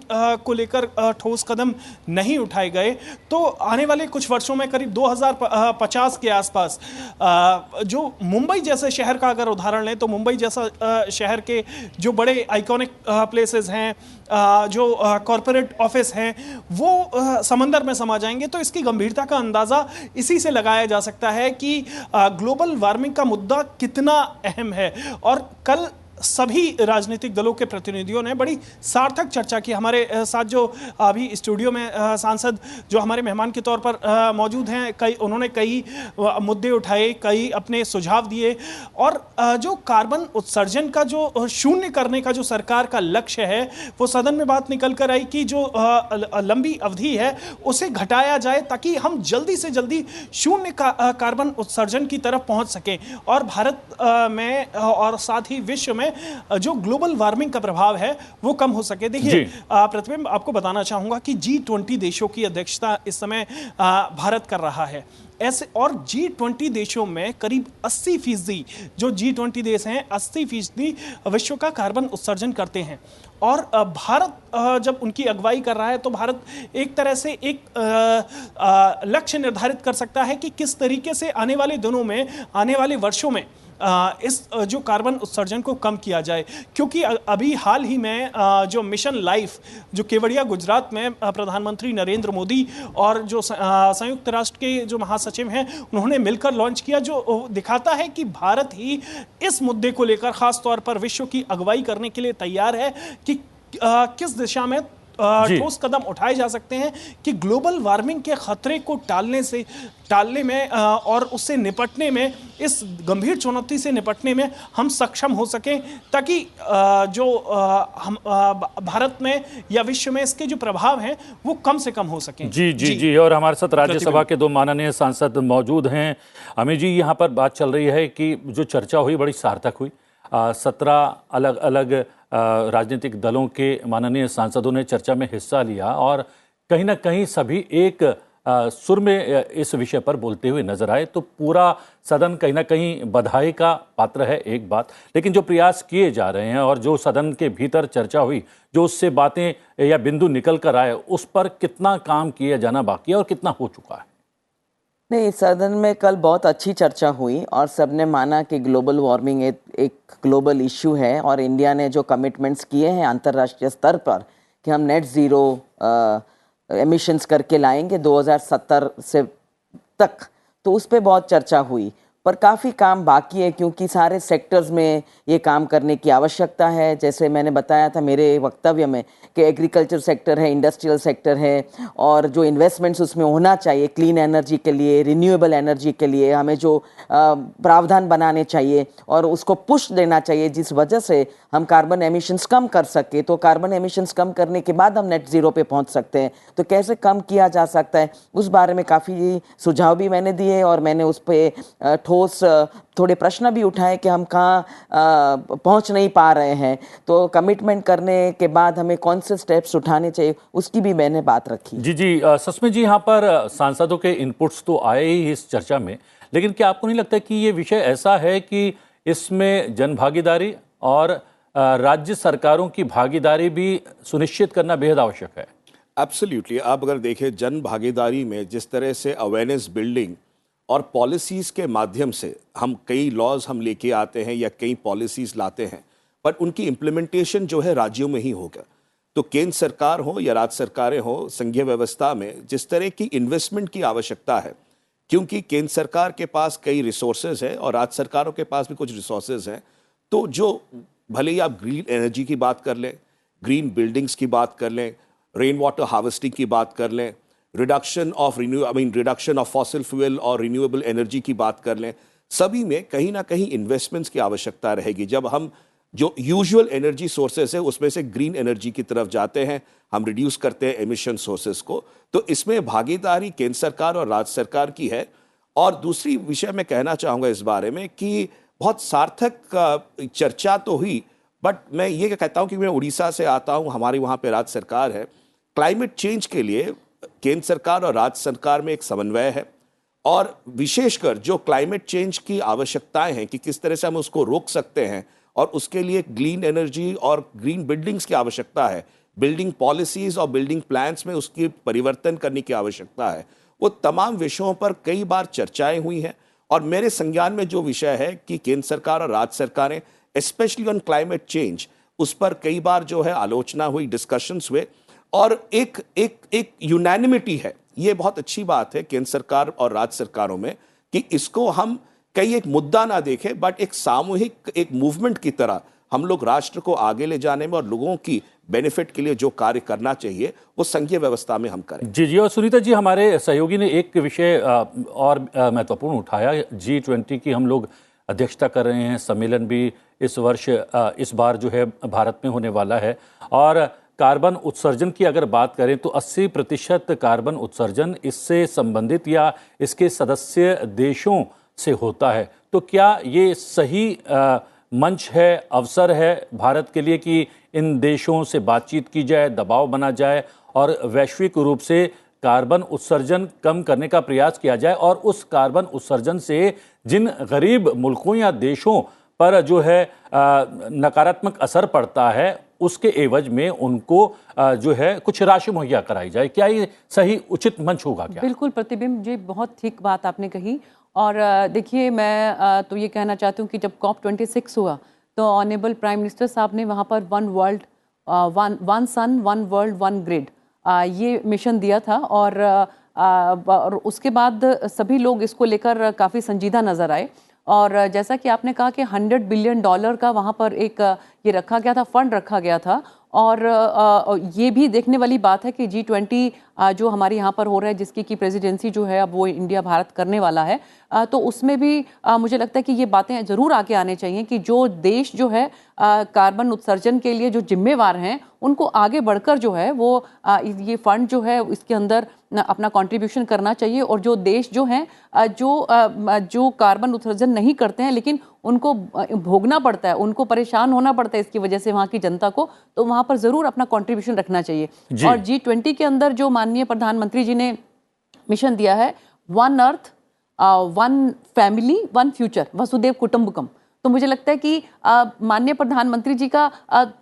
को लेकर ठोस कदम नहीं उठाए गए तो आने वाले कुछ वर्षों में करीब 2050 के आसपास जो मुंबई जैसे शहर का अगर उदाहरण लें तो मुंबई जैसा शहर के जो बड़े आइकॉनिक प्लेसेस हैं, जो कॉरपोरेट ऑफिस हैं, वो समंदर में समा जाएंगे। तो इसकी गंभीरता का अंदाज़ा इसी से लगाया जा सकता है कि ग्लोबल वार्मिंग का मुद्दा कितना अहम है। और कल सभी राजनीतिक दलों के प्रतिनिधियों ने बड़ी सार्थक चर्चा की। हमारे साथ जो अभी स्टूडियो में सांसद जो हमारे मेहमान के तौर पर मौजूद हैं, उन्होंने कई मुद्दे उठाए, कई अपने सुझाव दिए। और जो कार्बन उत्सर्जन का जो शून्य करने का जो सरकार का लक्ष्य है वो सदन में बात निकल कर आई कि जो लंबी अवधि है उसे घटाया जाए ताकि हम जल्दी से जल्दी शून्य कार्बन उत्सर्जन की तरफ पहुंच सकें और भारत में और साथ ही विश्व में जो ग्लोबल वार्मिंग का प्रभाव है वो कम हो सके। देखिए प्रतिबिंब, आपको बताना चाहूंगा कि G20 देशों की अध्यक्षता इस समय भारत कर रहा है। ऐसे और G20 देशों में करीब 80% जो G20 देश हैं 80% विश्व का कार्बन उत्सर्जन करते हैं। और भारत जब उनकी अगुवाई कर रहा है तो भारत एक तरह से एक लक्ष्य निर्धारित कर सकता है कि किस तरीके से आने वाले दिनों में, आने वाले वर्षों में इस जो कार्बन उत्सर्जन को कम किया जाए। क्योंकि अभी हाल ही में जो मिशन लाइफ जो केवड़िया गुजरात में प्रधानमंत्री नरेंद्र मोदी और जो संयुक्त राष्ट्र के जो महासचिव हैं उन्होंने मिलकर लॉन्च किया, जो दिखाता है कि भारत ही इस मुद्दे को लेकर खास तौर पर विश्व की अगुवाई करने के लिए तैयार है कि किस दिशा में ठोस कदम उठाए जा सकते हैं कि ग्लोबल वार्मिंग के खतरे को टालने में और उससे निपटने में, इस गंभीर चुनौती से निपटने में हम सक्षम हो सकें ताकि जो हम भारत में या विश्व में इसके जो प्रभाव हैं वो कम से कम हो सकें। जी। और हमारे साथ राज्यसभा के 2 माननीय सांसद मौजूद हैं। अमित जी, यहाँ पर बात चल रही है कि जो चर्चा हुई बड़ी सार्थक हुई। 17 अलग अलग राजनीतिक दलों के माननीय सांसदों ने चर्चा में हिस्सा लिया और कहीं ना कहीं सभी एक सुर में इस विषय पर बोलते हुए नजर आए। तो पूरा सदन कहीं ना कहीं बधाई का पात्र है, एक बात। लेकिन जो प्रयास किए जा रहे हैं और जो सदन के भीतर चर्चा हुई, जो उससे बातें या बिंदु निकल कर आए, उस पर कितना काम किया जाना बाकी है और कितना हो चुका है? नहीं, सदन में कल बहुत अच्छी चर्चा हुई और सबने माना कि ग्लोबल वार्मिंग एक ग्लोबल इश्यू है और इंडिया ने जो कमिटमेंट्स किए हैं अंतर्राष्ट्रीय स्तर पर कि हम नेट ज़ीरो एमिशंस करके लाएंगे 2070 से तक, तो उस पर बहुत चर्चा हुई। पर काफ़ी काम बाकी है, क्योंकि सारे सेक्टर्स में ये काम करने की आवश्यकता है। जैसे मैंने बताया था मेरे वक्तव्य में कि एग्रीकल्चर सेक्टर है, इंडस्ट्रियल सेक्टर है, और जो इन्वेस्टमेंट्स उसमें होना चाहिए क्लीन एनर्जी के लिए, रिन्यूएबल एनर्जी के लिए हमें जो प्रावधान बनाने चाहिए और उसको पुश देना चाहिए, जिस वजह से हम कार्बन एमिशंस कम कर सके। तो कार्बन एमिशंस कम करने के बाद हम नेट ज़ीरो पे पहुंच सकते हैं। तो कैसे कम किया जा सकता है, उस बारे में काफ़ी सुझाव भी मैंने दिए, और मैंने उस पर ठोस थोड़े प्रश्न भी उठाए कि हम कहाँ पहुंच नहीं पा रहे हैं। तो कमिटमेंट करने के बाद हमें कौन से स्टेप्स उठाने चाहिए, उसकी भी मैंने बात रखी। जी सस्मित जी, यहाँ पर सांसदों के इनपुट्स तो आए ही इस चर्चा में, लेकिन क्या आपको नहीं लगता कि ये विषय ऐसा है कि इसमें जन भागीदारी और राज्य सरकारों की भागीदारी भी सुनिश्चित करना बेहद आवश्यक है? एब्सोल्युटली। आप अगर देखें जन भागीदारी में जिस तरह से अवेयरनेस बिल्डिंग और पॉलिसीज़ के माध्यम से हम कई लॉज हम लेके आते हैं या कई पॉलिसीज़ लाते हैं, पर उनकी इम्प्लीमेंटेशन जो है राज्यों में ही होगा। तो केंद्र सरकार हो या राज्य सरकारें हो, संघीय व्यवस्था में जिस तरह की इन्वेस्टमेंट की आवश्यकता है, क्योंकि केंद्र सरकार के पास कई रिसोर्सेज है और राज्य सरकारों के पास भी कुछ रिसोर्सेज हैं, तो जो भले ही आप ग्रीन एनर्जी की बात कर लें, ग्रीन बिल्डिंग्स की बात कर लें, रेन वाटर हार्वेस्टिंग की बात कर लें, रिडक्शन ऑफ फॉसिल फ्यूल और रिन्यूएबल एनर्जी की बात कर लें, सभी में कहीं ना कहीं इन्वेस्टमेंट्स की आवश्यकता रहेगी। जब हम जो यूजुअल एनर्जी सोर्सेस है उसमें से ग्रीन एनर्जी की तरफ जाते हैं, हम रिड्यूस करते हैं एमिशन सोर्सेस को, तो इसमें भागीदारी केंद्र सरकार और राज्य सरकार की है। और दूसरी विषय मैं कहना चाहूँगा इस बारे में कि बहुत सार्थक चर्चा तो हुई, बट मैं ये कहता हूँ कि मैं उड़ीसा से आता हूँ, हमारी वहाँ पे राज्य सरकार है। क्लाइमेट चेंज के लिए केंद्र सरकार और राज्य सरकार में एक समन्वय है, और विशेषकर जो क्लाइमेट चेंज की आवश्यकताएं हैं कि किस तरह से हम उसको रोक सकते हैं, और उसके लिए ग्रीन एनर्जी और ग्रीन बिल्डिंग्स की आवश्यकता है, बिल्डिंग पॉलिसीज और बिल्डिंग प्लान्स में उसकी परिवर्तन करने की आवश्यकता है। वो तमाम विषयों पर कई बार चर्चाएं हुई हैं, और मेरे संज्ञान में जो विषय है कि केंद्र सरकार और राज्य सरकारें स्पेशली ऑन क्लाइमेट चेंज, उस पर कई बार जो है आलोचना हुई, डिस्कशंस हुए, और एक यूनैनिमिटी है। ये बहुत अच्छी बात है केंद्र सरकार और राज्य सरकारों में कि इसको हम कई एक मुद्दा ना देखें, बट एक सामूहिक एक मूवमेंट की तरह हम लोग राष्ट्र को आगे ले जाने में और लोगों की बेनिफिट के लिए जो कार्य करना चाहिए वो संघीय व्यवस्था में हम करें। जी, और सुनीता जी, हमारे सहयोगी ने एक विषय और महत्वपूर्ण उठाया। G20 की हम लोग अध्यक्षता कर रहे हैं, सम्मेलन भी इस वर्ष इस बार जो है भारत में होने वाला है, और कार्बन उत्सर्जन की अगर बात करें तो 80% कार्बन उत्सर्जन इससे संबंधित या इसके सदस्य देशों से होता है। तो क्या ये सही मंच है, अवसर है भारत के लिए कि इन देशों से बातचीत की जाए, दबाव बना जाए और वैश्विक रूप से कार्बन उत्सर्जन कम करने का प्रयास किया जाए, और उस कार्बन उत्सर्जन से जिन गरीब मुल्कों या देशों पर जो है नकारात्मक असर पड़ता है, उसके एवज में उनको जो है कुछ राशि मुहैया कराई जाए? क्या ये सही उचित मंच होगा क्या? बिल्कुल प्रतिबिंब जी, बहुत ठीक बात आपने कही। और देखिए, मैं तो ये कहना चाहती हूँ कि जब COP26 हुआ तो ऑनरेबल प्राइम मिनिस्टर साहब ने वहाँ पर one world one sun one world one grid ये मिशन दिया था, और उसके बाद सभी लोग इसको लेकर काफ़ी संजीदा नज़र आए। और जैसा कि आपने कहा कि $100 बिलियन का वहाँ पर एक ये रखा गया था, फंड रखा गया था। और ये भी देखने वाली बात है कि G20 जो हमारे यहाँ पर हो रहा है, जिसकी की प्रेसिडेंसी जो है अब वो इंडिया भारत करने वाला है, तो उसमें भी मुझे लगता है कि ये बातें ज़रूर आके आने चाहिए कि जो देश जो है कार्बन उत्सर्जन के लिए जो जिम्मेवार हैं, उनको आगे बढ़कर जो है वो ये फंड जो है इसके अंदर अपना कंट्रीब्यूशन करना चाहिए। और जो देश जो हैं जो कार्बन उत्सर्जन नहीं करते हैं लेकिन उनको भोगना पड़ता है, उनको परेशान होना पड़ता है इसकी वजह से वहाँ की जनता को, तो वहाँ पर ज़रूर अपना कंट्रीब्यूशन रखना चाहिए। और G20 के अंदर जो माननीय प्रधानमंत्री जी ने मिशन दिया है, one earth one family one future, वसुदेव कुटुंबकम, तो मुझे लगता है कि माननीय प्रधानमंत्री जी का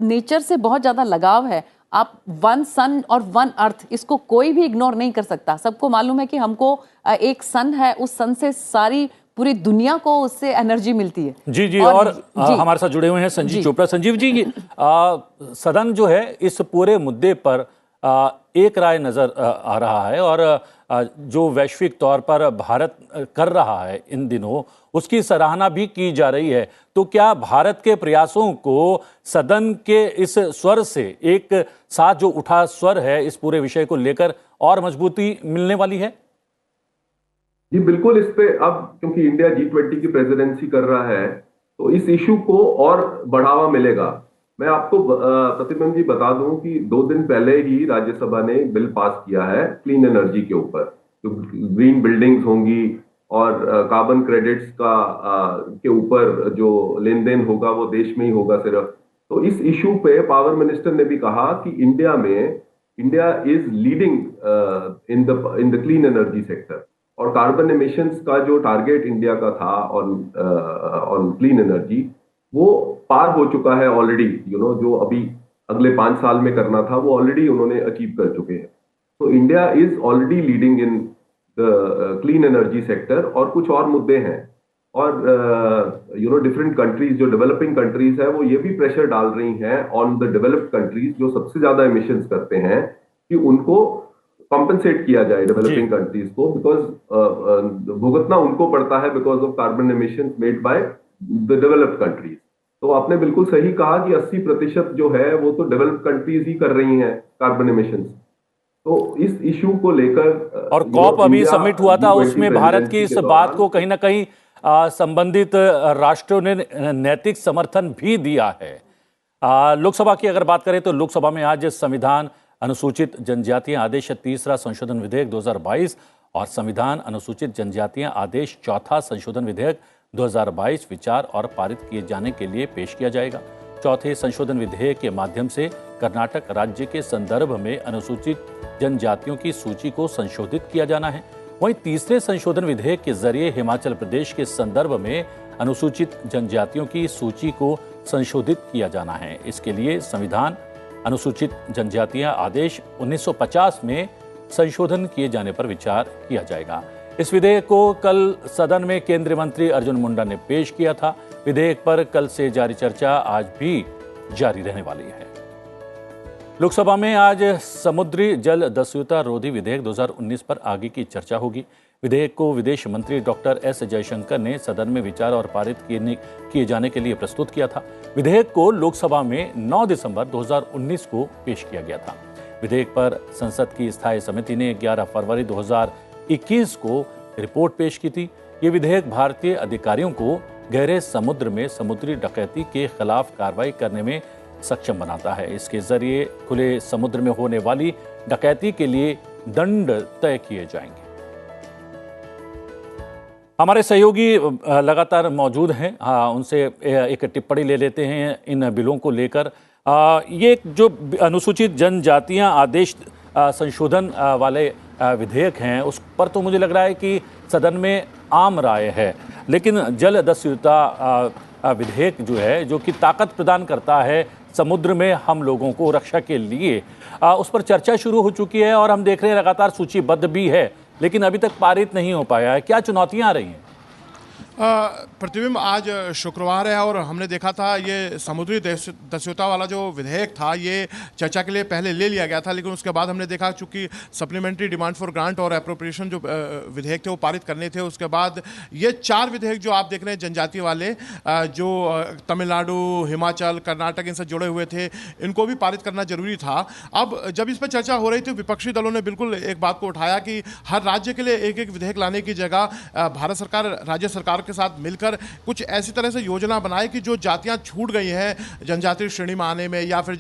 नेचर से बहुत ज़्यादा लगाव है। आप वन सन और वन अर्थ, इसको कोई भी इग्नोर नहीं कर सकता। सबको मालूम है कि हमको एक सन है, उस सन से सारी पूरी दुनिया को उससे एनर्जी मिलती है। जी, और हमारे साथ जुड़े हुए हैं संजीव चोपड़ा। संजीव जी, सदन जो है इस पूरे मुद्दे पर एक राय नजर आ रहा है, और जो वैश्विक तौर पर भारत कर रहा है इन दिनों, उसकी सराहना भी की जा रही है। तो क्या भारत के प्रयासों को सदन के इस स्वर से, एक साथ जो उठा स्वर है इस पूरे विषय को लेकर, और मजबूती मिलने वाली है? जी बिल्कुल, इस पे अब क्योंकि इंडिया G20 की प्रेसिडेंसी कर रहा है तो इस इशू को और बढ़ावा मिलेगा। मैं आपको प्रतिबिंब जी बता दूं कि 2 दिन पहले ही राज्यसभा ने बिल पास किया है क्लीन एनर्जी के ऊपर, जो ग्रीन बिल्डिंग्स होंगी और कार्बन क्रेडिट्स का के ऊपर जो लेन देन होगा वो देश में ही होगा सिर्फ। तो इस इशू पे पावर मिनिस्टर ने भी कहा कि India is leading in the clean energy sector, और कार्बन एमिशंस का जो टारगेट इंडिया का था ऑन क्लीन एनर्जी वो पार हो चुका है ऑलरेडी। जो अभी अगले 5 साल में करना था वो ऑलरेडी उन्होंने अचीव कर चुके हैं। तो India is already leading in the clean energy sector. और कुछ और मुद्दे हैं, और डिफरेंट कंट्रीज, जो डेवलपिंग कंट्रीज है, वो ये भी प्रेशर डाल रही हैं ऑन द डेवलप्ड कंट्रीज जो सबसे ज्यादा एमिशंस करते हैं, कि उनको कॉम्पेंसेट किया जाए डेवलपिंग कंट्रीज को, बिकॉज भुगतना उनको पड़ता है because of carbon emissions made by the developed countries. तो आपने बिल्कुल सही कहा कि 80% जो है वो तो डेवलप्ड कंट्रीज ही कर रही हैं कार्बन एमिशंस। तो इस इशू को लेकर और कॉप अभी सबमिट हुआ था, उसमें भारत की इस बात को कहीं ना कहीं संबंधित राष्ट्रों ने नैतिक समर्थन भी दिया है। लोकसभा की अगर बात करें तो लोकसभा में आज संविधान अनुसूचित जनजातियां आदेश 3 संशोधन विधेयक 2022 और संविधान अनुसूचित जनजातियां आदेश 4 संशोधन विधेयक 2022 विचार और पारित किए जाने के लिए पेश किया जाएगा। चौथे संशोधन विधेयक के माध्यम से कर्नाटक राज्य के संदर्भ में अनुसूचित जनजातियों की सूची को संशोधित किया जाना है। वहीं तीसरे संशोधन विधेयक के जरिए हिमाचल प्रदेश के संदर्भ में अनुसूचित जनजातियों की सूची को संशोधित किया जाना है। इसके लिए संविधान अनुसूचित जनजातियां आदेश 1950 में संशोधन किए जाने पर विचार किया जाएगा। इस विधेयक को कल सदन में केंद्रीय मंत्री अर्जुन मुंडा ने पेश किया था। विधेयक पर कल से जारी चर्चा आज भी जारी रहने वाली है। लोकसभा में आज समुद्री जल दस्युता रोधी विधेयक 2019 पर आगे की चर्चा होगी। विधेयक को विदेश मंत्री डॉक्टर एस जयशंकर ने सदन में विचार और पारित किए जाने के लिए प्रस्तुत किया था। विधेयक को लोकसभा में 9 दिसंबर 2019 को पेश किया गया था। विधेयक पर संसद की स्थायी समिति ने 11 फरवरी 2021 को रिपोर्ट पेश की थी। ये विधेयक भारतीय अधिकारियों को गहरे समुद्र में समुद्री डकैती के खिलाफ कार्रवाई करने में सक्षम बनाता है। इसके जरिए खुले समुद्र में होने वाली डकैती के लिए दंड तय किए जाएंगे। हमारे सहयोगी लगातार मौजूद हैं, उनसे एक टिप्पणी ले लेते हैं इन बिलों को लेकर। ये जो अनुसूचित जनजातियां आदेश संशोधन वाले विधेयक हैं उस पर तो मुझे लग रहा है कि सदन में आम राय है, लेकिन जल दस्युता विधेयक जो है, जो कि ताकत प्रदान करता है समुद्र में हम लोगों को रक्षा के लिए, उस पर चर्चा शुरू हो चुकी है और हम देख रहे हैं लगातार सूचीबद्ध भी है, लेकिन अभी तक पारित नहीं हो पाया है। क्या चुनौतियां आ रही हैं? प्रतिबिंब, आज शुक्रवार है और हमने देखा था ये समुद्री दस्युता वाला जो विधेयक था ये चर्चा के लिए पहले ले लिया गया था, लेकिन उसके बाद हमने देखा चूंकि सप्लीमेंट्री डिमांड फॉर ग्रांट और अप्रोप्रिएशन जो विधेयक थे वो पारित करने थे, उसके बाद ये 4 विधेयक जो आप देख रहे हैं जनजाति वाले, जो तमिलनाडु, हिमाचल, कर्नाटक इनसे जुड़े हुए थे, इनको भी पारित करना जरूरी था। अब जब इस पर चर्चा हो रही थी, विपक्षी दलों ने बिल्कुल एक बात को उठाया कि हर राज्य के लिए एक एक विधेयक लाने की जगह भारत सरकार राज्य सरकार के साथ मिलकर कुछ ऐसी तरह से योजना बनाए कि जो जातियां छूट गई हैं जनजातीय श्रेणी में आने में या फिर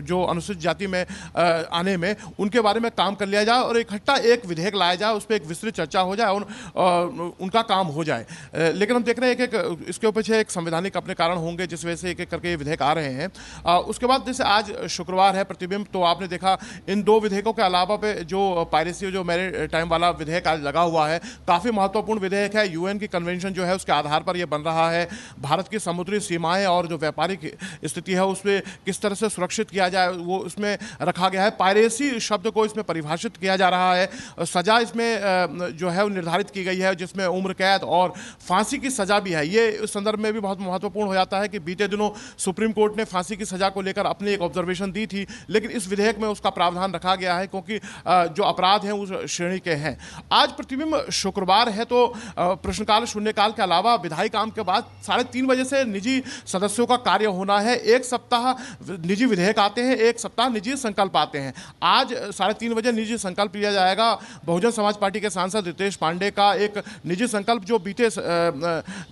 जो अनुसूचित जाति में आने में, उनके बारे में काम कर लिया जाए और इकट्ठा एक विधेयक लाया जाए, उस पर एक विस्तृत चर्चा हो जाए और उनका काम हो जाए। लेकिन हम देख रहे हैं कि इसके ऊपर एक संवैधानिक अपने कारण होंगे जिस वजह से एक एक करके ये विधेयक आ रहे हैं। उसके बाद जैसे आज शुक्रवार है प्रतिबिंब, तो आपने देखा इन 2 विधेयकों के अलावा पे जो पायरेसी जो मैरी टाइम वाला विधेयक आज लगा हुआ है, काफी महत्वपूर्ण विधेयक है। यूएन की कन्वेंशन ऑब्जर्वेशन जो है उसके आधार पर यह बन रहा है। भारत की समुद्री सीमाएं और जो व्यापारिक स्थिति है उसमें किस तरह से सुरक्षित किया जाए वो इसमें रखा गया है। पायरेसी शब्द को इसमें परिभाषित किया जा रहा है। सजा इसमें जो है वो निर्धारित की गई है जिसमें उम्र कैद और फांसी की सजा भी है। ये इस संदर्भ में भी बहुत महत्वपूर्ण हो जाता है कि बीते दिनों सुप्रीम कोर्ट ने फांसी की सजा को लेकर अपनी एक ऑब्जर्वेशन दी थी, लेकिन इस विधेयक में उसका प्रावधान रखा गया है क्योंकि जो अपराध हैं उस श्रेणी के हैं। आज प्रतिबिंब शुक्रवार है तो प्रश्नकाल शून्यकाल के अलावा विधायी काम के बाद 3:30 बजे से निजी सदस्यों का कार्य होना है। एक सप्ताह निजी विधेयक आते हैं, एक सप्ताह निजी संकल्प आते हैं। आज 3:30 बजे निजी संकल्प लिया जाएगा। बहुजन समाज पार्टी के सांसद रितेश पांडे का एक निजी संकल्प जो बीते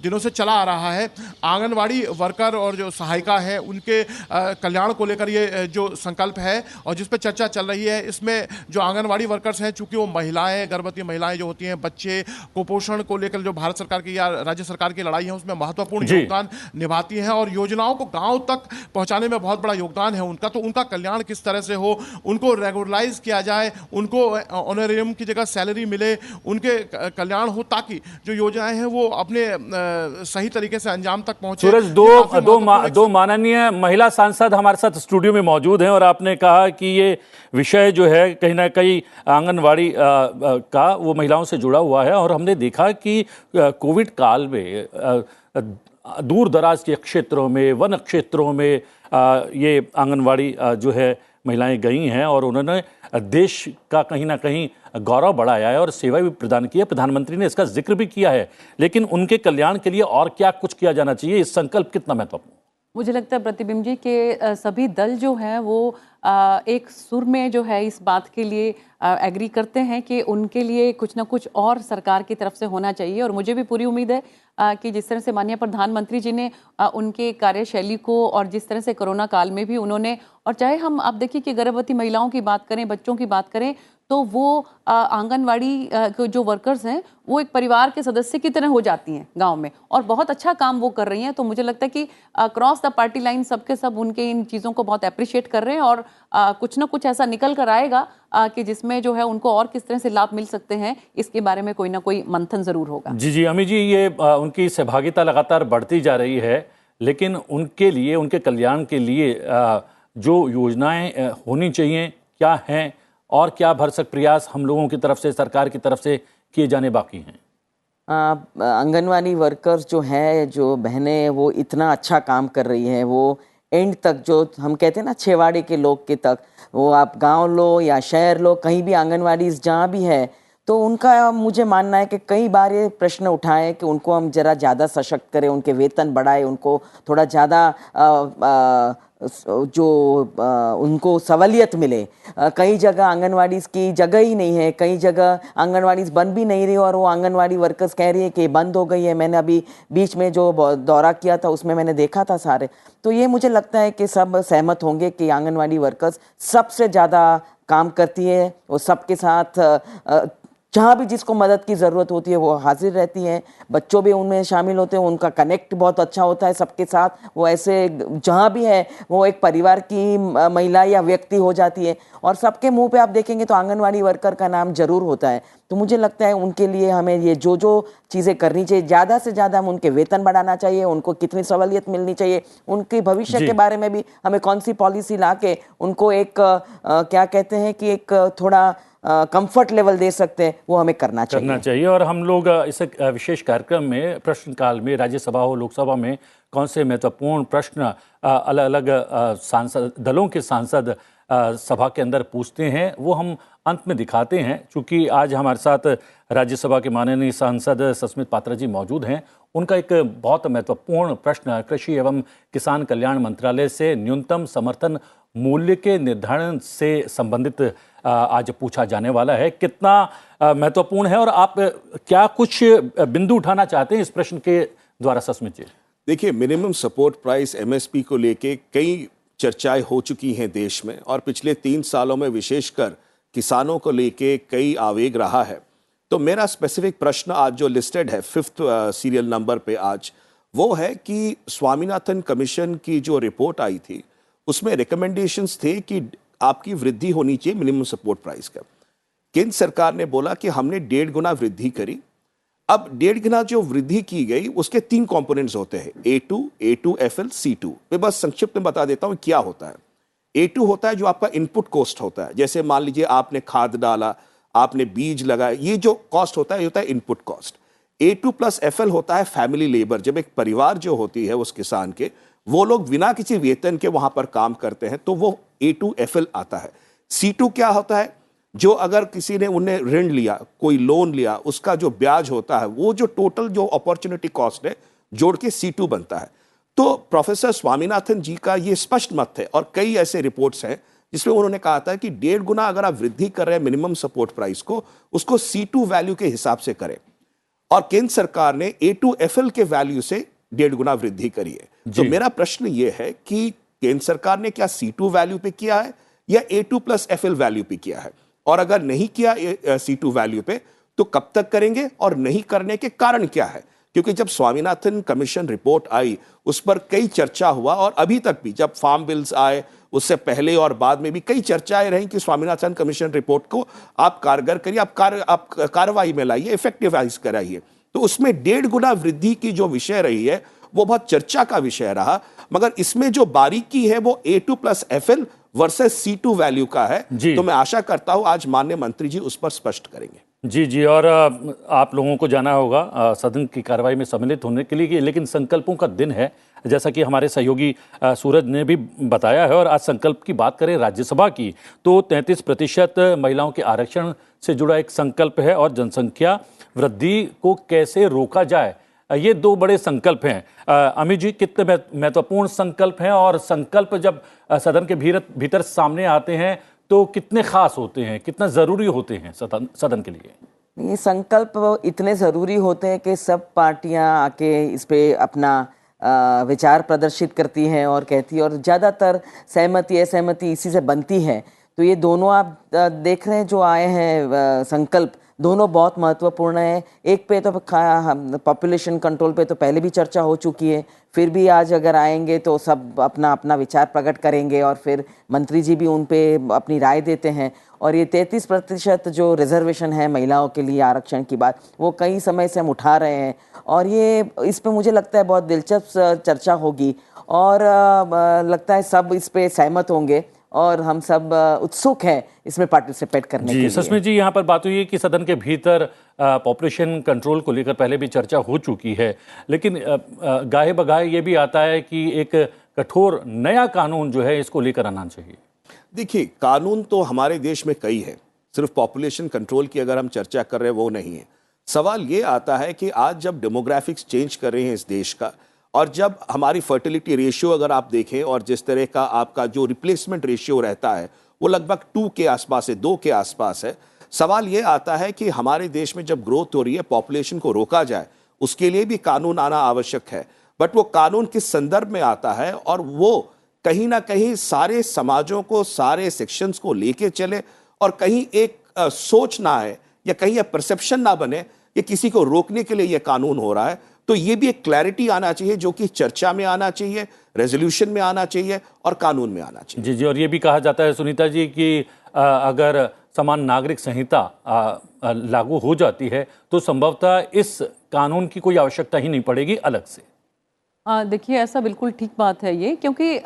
दिनों से चला आ रहा है, आंगनवाड़ी वर्कर और जो सहायिका है उनके कल्याण को लेकर ये जो संकल्प है और जिस पर चर्चा चल रही है, इसमें जो आंगनवाड़ी वर्कर्स हैं, चूंकि वो महिलाएं, गर्भवती महिलाएं जो होती हैं, बच्चे, कुपोषण को लेकर जो भारत सरकार की या राज्य सरकार की लड़ाई है उसमें महत्वपूर्ण योगदान निभाती हैं और योजनाओं को गांव तक पहुंचाने में बहुत बड़ा योगदान है उनका। तो उनका कल्याण किस तरह से हो, उनको रेगुलराइज किया जाए, उनको ऑनरेरियम की जगह सैलरी मिले, उनके कल्याण हो ताकि जो योजनाएं हैं वो अपने सही तरीके से अंजाम तक पहुंचे। सूरज, दो माननीय महिला सांसद हमारे साथ स्टूडियो में मौजूद हैं और आपने कहा कि ये विषय जो है कहीं ना कहीं आंगनवाड़ी का वो महिलाओं से जुड़ा हुआ है और हमने देखा कि कोविड काल में दूर दराज के क्षेत्रों में, वन क्षेत्रों में ये आंगनवाड़ी जो है महिलाएं गई हैं और उन्होंने देश का कहीं ना कहीं गौरव बढ़ाया है और सेवा भी प्रदान की है। प्रधानमंत्री ने इसका जिक्र भी किया है, लेकिन उनके कल्याण के लिए और क्या कुछ किया जाना चाहिए? इस संकल्प कितना महत्वपूर्ण? मुझे लगता है प्रतिबिंब जी के सभी दल जो हैं वो एक सुर में जो है इस बात के लिए एग्री करते हैं कि उनके लिए कुछ ना कुछ और सरकार की तरफ से होना चाहिए। और मुझे भी पूरी उम्मीद है कि जिस तरह से माननीय प्रधानमंत्री जी ने उनके कार्यशैली को और जिस तरह से कोरोना काल में भी उन्होंने, और चाहे हम आप देखिए कि गर्भवती महिलाओं की बात करें, बच्चों की बात करें, तो वो आंगनवाड़ी जो वर्कर्स हैं वो एक परिवार के सदस्य की तरह हो जाती हैं गांव में और बहुत अच्छा काम वो कर रही हैं। तो मुझे लगता है कि क्रॉस द पार्टी लाइन सबके सब उनके इन चीज़ों को बहुत अप्रिशिएट कर रहे हैं और कुछ ना कुछ ऐसा निकल कर आएगा कि जिसमें जो है उनको और किस तरह से लाभ मिल सकते हैं, इसके बारे में कोई ना कोई मंथन जरूर होगा। जी अमी जी, ये उनकी सहभागिता लगातार बढ़ती जा रही है, लेकिन उनके लिए, उनके कल्याण के लिए जो योजनाएं होनी चाहिए क्या हैं और क्या भरसक प्रयास हम लोगों की तरफ से, सरकार की तरफ से किए जाने बाकी हैं? आंगनवाड़ी वर्कर्स जो है, जो बहनें, वो इतना अच्छा काम कर रही हैं। वो एंड तक, जो हम कहते हैं ना छेवाड़े के लोग के तक, वो आप गांव लो या शहर लो, कहीं भी आंगनवाड़ी जहाँ भी है, तो उनका मुझे मानना है कि कई बार ये प्रश्न उठाएं कि उनको हम जरा ज़्यादा सशक्त करें, उनके वेतन बढ़ाएं, उनको थोड़ा ज़्यादा उनको सहूलियत मिले। कई जगह आंगनवाड़ी की जगह ही नहीं है, कई जगह आंगनवाड़ी बंद भी नहीं रही और वो आंगनवाड़ी वर्कर्स कह रही है कि बंद हो गई है। मैंने अभी बीच में जो दौरा किया था उसमें मैंने देखा था सारे। तो ये मुझे लगता है कि सब सहमत होंगे कि आंगनवाड़ी वर्कर्स सबसे ज़्यादा काम करती है, वो सबके साथ जहाँ भी जिसको मदद की ज़रूरत होती है वो हाजिर रहती हैं। बच्चों भी उनमें शामिल होते हैं, उनका कनेक्ट बहुत अच्छा होता है सबके साथ। वो ऐसे जहाँ भी है वो एक परिवार की महिला या व्यक्ति हो जाती है और सबके मुंह पे आप देखेंगे तो आंगनवाड़ी वर्कर का नाम जरूर होता है। तो मुझे लगता है उनके लिए हमें ये जो चीज़ें करनी चाहिए, ज़्यादा से ज़्यादा हम उनके वेतन बढ़ाना चाहिए, उनको कितनी सहूलियत मिलनी चाहिए, उनके भविष्य के बारे में भी हमें कौन सी पॉलिसी ला के उनको एक क्या कहते हैं कि एक थोड़ा कंफर्ट लेवल दे सकते हैं, वो हमें करना चाहिए। और हम लोग इस विशेष कार्यक्रम में, प्रश्नकाल में, राज्यसभा हो लोकसभा में कौन से महत्वपूर्ण प्रश्न अलग अलग सांसद दलों के सांसद सभा के अंदर पूछते हैं वो हम अंत में दिखाते हैं। चूँकि आज हमारे साथ राज्यसभा के माननीय सांसद सस्मित पात्रा जी मौजूद हैं, उनका एक बहुत महत्वपूर्ण प्रश्न कृषि एवं किसान कल्याण मंत्रालय से न्यूनतम समर्थन मूल्य के निर्धारण से संबंधित आज पूछा जाने वाला है। कितना महत्वपूर्ण है और आप क्या कुछ बिंदु उठाना चाहते हैं इस प्रश्न के द्वारा सस्मित जी? देखिए, मिनिमम सपोर्ट प्राइस MSP को लेके कई चर्चाएं हो चुकी हैं देश में और पिछले 3 सालों में विशेषकर किसानों को लेके कई आवेग रहा है। तो मेरा स्पेसिफिक प्रश्न आज जो लिस्टेड है 5th सीरियल नंबर पे आज, वो है कि स्वामीनाथन कमीशन की जो रिपोर्ट आई थी उसमें रिकमेंडेशंस थे कि आपकी वृद्धि होनी चाहिए मिनिमम सपोर्ट प्राइस का। केंद्र सरकार ने बोला कि हमने 1.5 गुना वृद्धि करी। अब 1.5 गुना जो वृद्धि की गई उसके 3 कंपोनेंट्स होते हैं, A2, A2FL, C2। मैं बस संक्षिप्त में बता देता हूं क्या होता है। A2 होता है जो आपका इनपुट कॉस्ट होता है, जैसे मान लीजिए आपने खाद डाला, आपने बीज लगाया, ये जो कॉस्ट होता है ये होता है इनपुट कॉस्ट। A2+FL होता है फैमिली लेबर, जब एक परिवार जो होती है उस किसान के, वो लोग बिना किसी वेतन के वहां पर काम करते हैं, तो वो A2FL आता है। C2 क्या होता है, जो अगर किसी ने उन्हें ऋण लिया, कोई लोन लिया, उसका जो ब्याज होता है, वो जो टोटल जो अपॉर्चुनिटी कॉस्ट है जोड़ के C2 बनता है। तो प्रोफेसर स्वामीनाथन जी का ये स्पष्ट मत है, और कई ऐसे रिपोर्ट्स हैं जिसमें उन्होंने कहा था कि 1.5 गुना अगर आप वृद्धि कर रहे हैं मिनिमम सपोर्ट प्राइस को, उसको C2 वैल्यू के हिसाब से करें। और केंद्र सरकार ने A2FL के वैल्यू से 1.5 गुना वृद्धि करी है। तो मेरा प्रश्न यह है कि केंद्र सरकार ने क्या C2 वैल्यू पे किया है या A2+FL वैल्यू पे किया है, और अगर नहीं किया C2 वैल्यू पे तो कब तक करेंगे और नहीं करने के कारण क्या है? क्योंकि जब स्वामीनाथन कमीशन रिपोर्ट आई उस पर कई चर्चा हुआ, और अभी तक भी जब फार्म बिल्स आए उससे पहले और बाद में भी कई चर्चाएं रही कि स्वामीनाथन कमीशन रिपोर्ट को आप कारगर करिए, आप कार्रवाई में लाइए, इफेक्टिवाइज कराइए। तो उसमें 1.5 गुना वृद्धि की जो विषय रही है वो बहुत चर्चा का विषय रहा, मगर इसमें जो बारीकी है वो A2+FL वर्सेस C2 वैल्यू का है। तो मैं आशा करता हूं आज माननीय मंत्री जी उस पर स्पष्ट करेंगे। जी, और आप लोगों को जाना होगा सदन की कार्रवाई में सम्मिलित होने के लिए, लेकिन संकल्पों का दिन है, जैसा कि हमारे सहयोगी सूरज ने भी बताया है। और आज संकल्प की बात करें राज्यसभा की, तो 33% महिलाओं के आरक्षण से जुड़ा एक संकल्प है, और जनसंख्या वृद्धि को कैसे रोका जाए, ये 2 बड़े संकल्प हैं। अमित जी, कितने महत्वपूर्ण संकल्प हैं, और संकल्प जब सदन के भीतर सामने आते हैं तो कितने खास होते हैं, कितना जरूरी होते हैं सदन के लिए? ये संकल्प इतने ज़रूरी होते हैं कि सब पार्टियां आके इस पे अपना विचार प्रदर्शित करती हैं और कहती है, और ज़्यादातर सहमति असहमति इसी से बनती है। तो ये दोनों आप देख रहे हैं जो आए हैं संकल्प, दोनों बहुत महत्वपूर्ण है। एक पे तो पॉपुलेशन कंट्रोल पे तो पहले भी चर्चा हो चुकी है, फिर भी आज अगर आएंगे तो सब अपना अपना विचार प्रकट करेंगे, और फिर मंत्री जी भी उन पे अपनी राय देते हैं। और ये 33% जो रिजर्वेशन है महिलाओं के लिए आरक्षण की बात, वो कई समय से हम उठा रहे हैं, और ये इस पे मुझे लगता है बहुत दिलचस्प चर्चा होगी, और लगता है सब इस पे सहमत होंगे, और हम सब उत्सुक हैं इसमें पार्टिसिपेट करने के लिए। सस्मित जी, यहाँ पर बात हुई है कि सदन के भीतर पॉपुलेशन कंट्रोल को लेकर पहले भी चर्चा हो चुकी है, लेकिन गाहे बगाहे ये भी आता है कि एक कठोर नया कानून जो है इसको लेकर आना चाहिए। देखिए, कानून तो हमारे देश में कई है, सिर्फ पॉपुलेशन कंट्रोल की अगर हम चर्चा कर रहे हैं वो नहीं है। सवाल ये आता है कि आज जब डेमोग्राफिक्स चेंज कर रहे हैं इस देश का, और जब हमारी फर्टिलिटी रेशियो अगर आप देखें, और जिस तरह का आपका जो रिप्लेसमेंट रेशियो रहता है वो लगभग 2 के आसपास है, 2 के आसपास है। सवाल ये आता है कि हमारे देश में जब ग्रोथ हो रही है, पॉपुलेशन को रोका जाए, उसके लिए भी कानून आना आवश्यक है। बट वो कानून किस संदर्भ में आता है, और वो कहीं ना कहीं सारे समाजों को, सारे सेक्शंस को लेके चले, और कहीं एक सोच ना है या कहीं परसेप्शन ना बने कि किसी को रोकने के लिए यह कानून हो रहा है। तो ये भी एक क्लैरिटी आना चाहिए जो कि चर्चा में आना चाहिए, रेजोल्यूशन में आना चाहिए, और कानून में आना चाहिए। जी, और ये भी कहा जाता है सुनीता जी कि अगर समान नागरिक संहिता लागू हो जाती है तो संभवतः इस कानून की कोई आवश्यकता ही नहीं पड़ेगी अलग से। देखिए, ऐसा बिल्कुल ठीक बात है ये, क्योंकि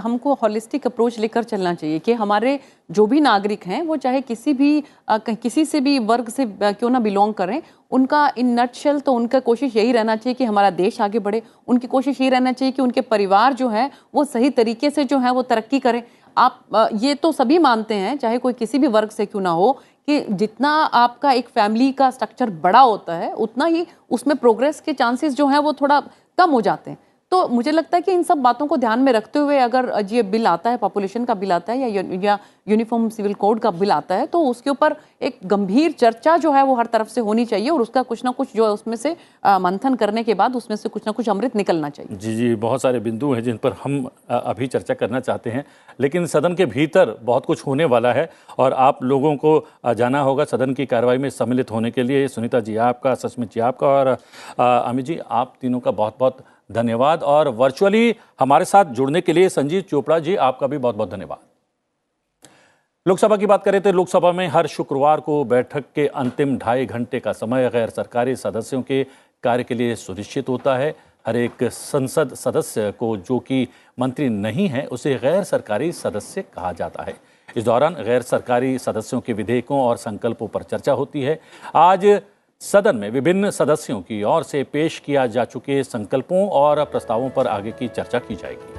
हमको हॉलिस्टिक अप्रोच लेकर चलना चाहिए कि हमारे जो भी नागरिक हैं वो चाहे किसी से भी वर्ग से क्यों ना बिलोंग करें, उनका इन नटशेल तो उनका कोशिश यही रहना चाहिए कि हमारा देश आगे बढ़े। उनकी कोशिश यही रहना चाहिए कि उनके परिवार जो है वो सही तरीके से जो है वो तरक्की करें। आप ये तो सभी मानते हैं, चाहे कोई किसी भी वर्ग से क्यों ना हो, कि जितना आपका एक फैमिली का स्ट्रक्चर बड़ा होता है उतना ही उसमें प्रोग्रेस के चांसेस जो हैं वो थोड़ा कम हो जाते हैं। तो मुझे लगता है कि इन सब बातों को ध्यान में रखते हुए अगर ये बिल आता है, पॉपुलेशन का बिल आता है या यूनिफॉर्म सिविल कोड का बिल आता है, तो उसके ऊपर एक गंभीर चर्चा जो है वो हर तरफ से होनी चाहिए, और उसका कुछ ना कुछ जो है उसमें से मंथन करने के बाद उसमें से कुछ ना कुछ अमृत निकलना चाहिए। जी, बहुत सारे बिंदु हैं जिन पर हम अभी चर्चा करना चाहते हैं, लेकिन सदन के भीतर बहुत कुछ होने वाला है और आप लोगों को जाना होगा सदन की कार्रवाई में सम्मिलित होने के लिए। सुनीता जी आपका, सस्मित जी आपका, और अमित जी आप तीनों का बहुत बहुत धन्यवाद, और वर्चुअली हमारे साथ जुड़ने के लिए संजीव चोपड़ा जी आपका भी बहुत बहुत धन्यवाद। लोकसभा की बात करें तो लोकसभा में हर शुक्रवार को बैठक के अंतिम 2.5 घंटे का समय गैर सरकारी सदस्यों के कार्य के लिए सुनिश्चित होता है। हर एक संसद सदस्य को, जो कि मंत्री नहीं है, उसे गैर सरकारी सदस्य कहा जाता है। इस दौरान गैर सरकारी सदस्यों के विधेयकों और संकल्पों पर चर्चा होती है। आज सदन में विभिन्न सदस्यों की ओर से पेश किया जा चुके संकल्पों और प्रस्तावों पर आगे की चर्चा की जाएगी।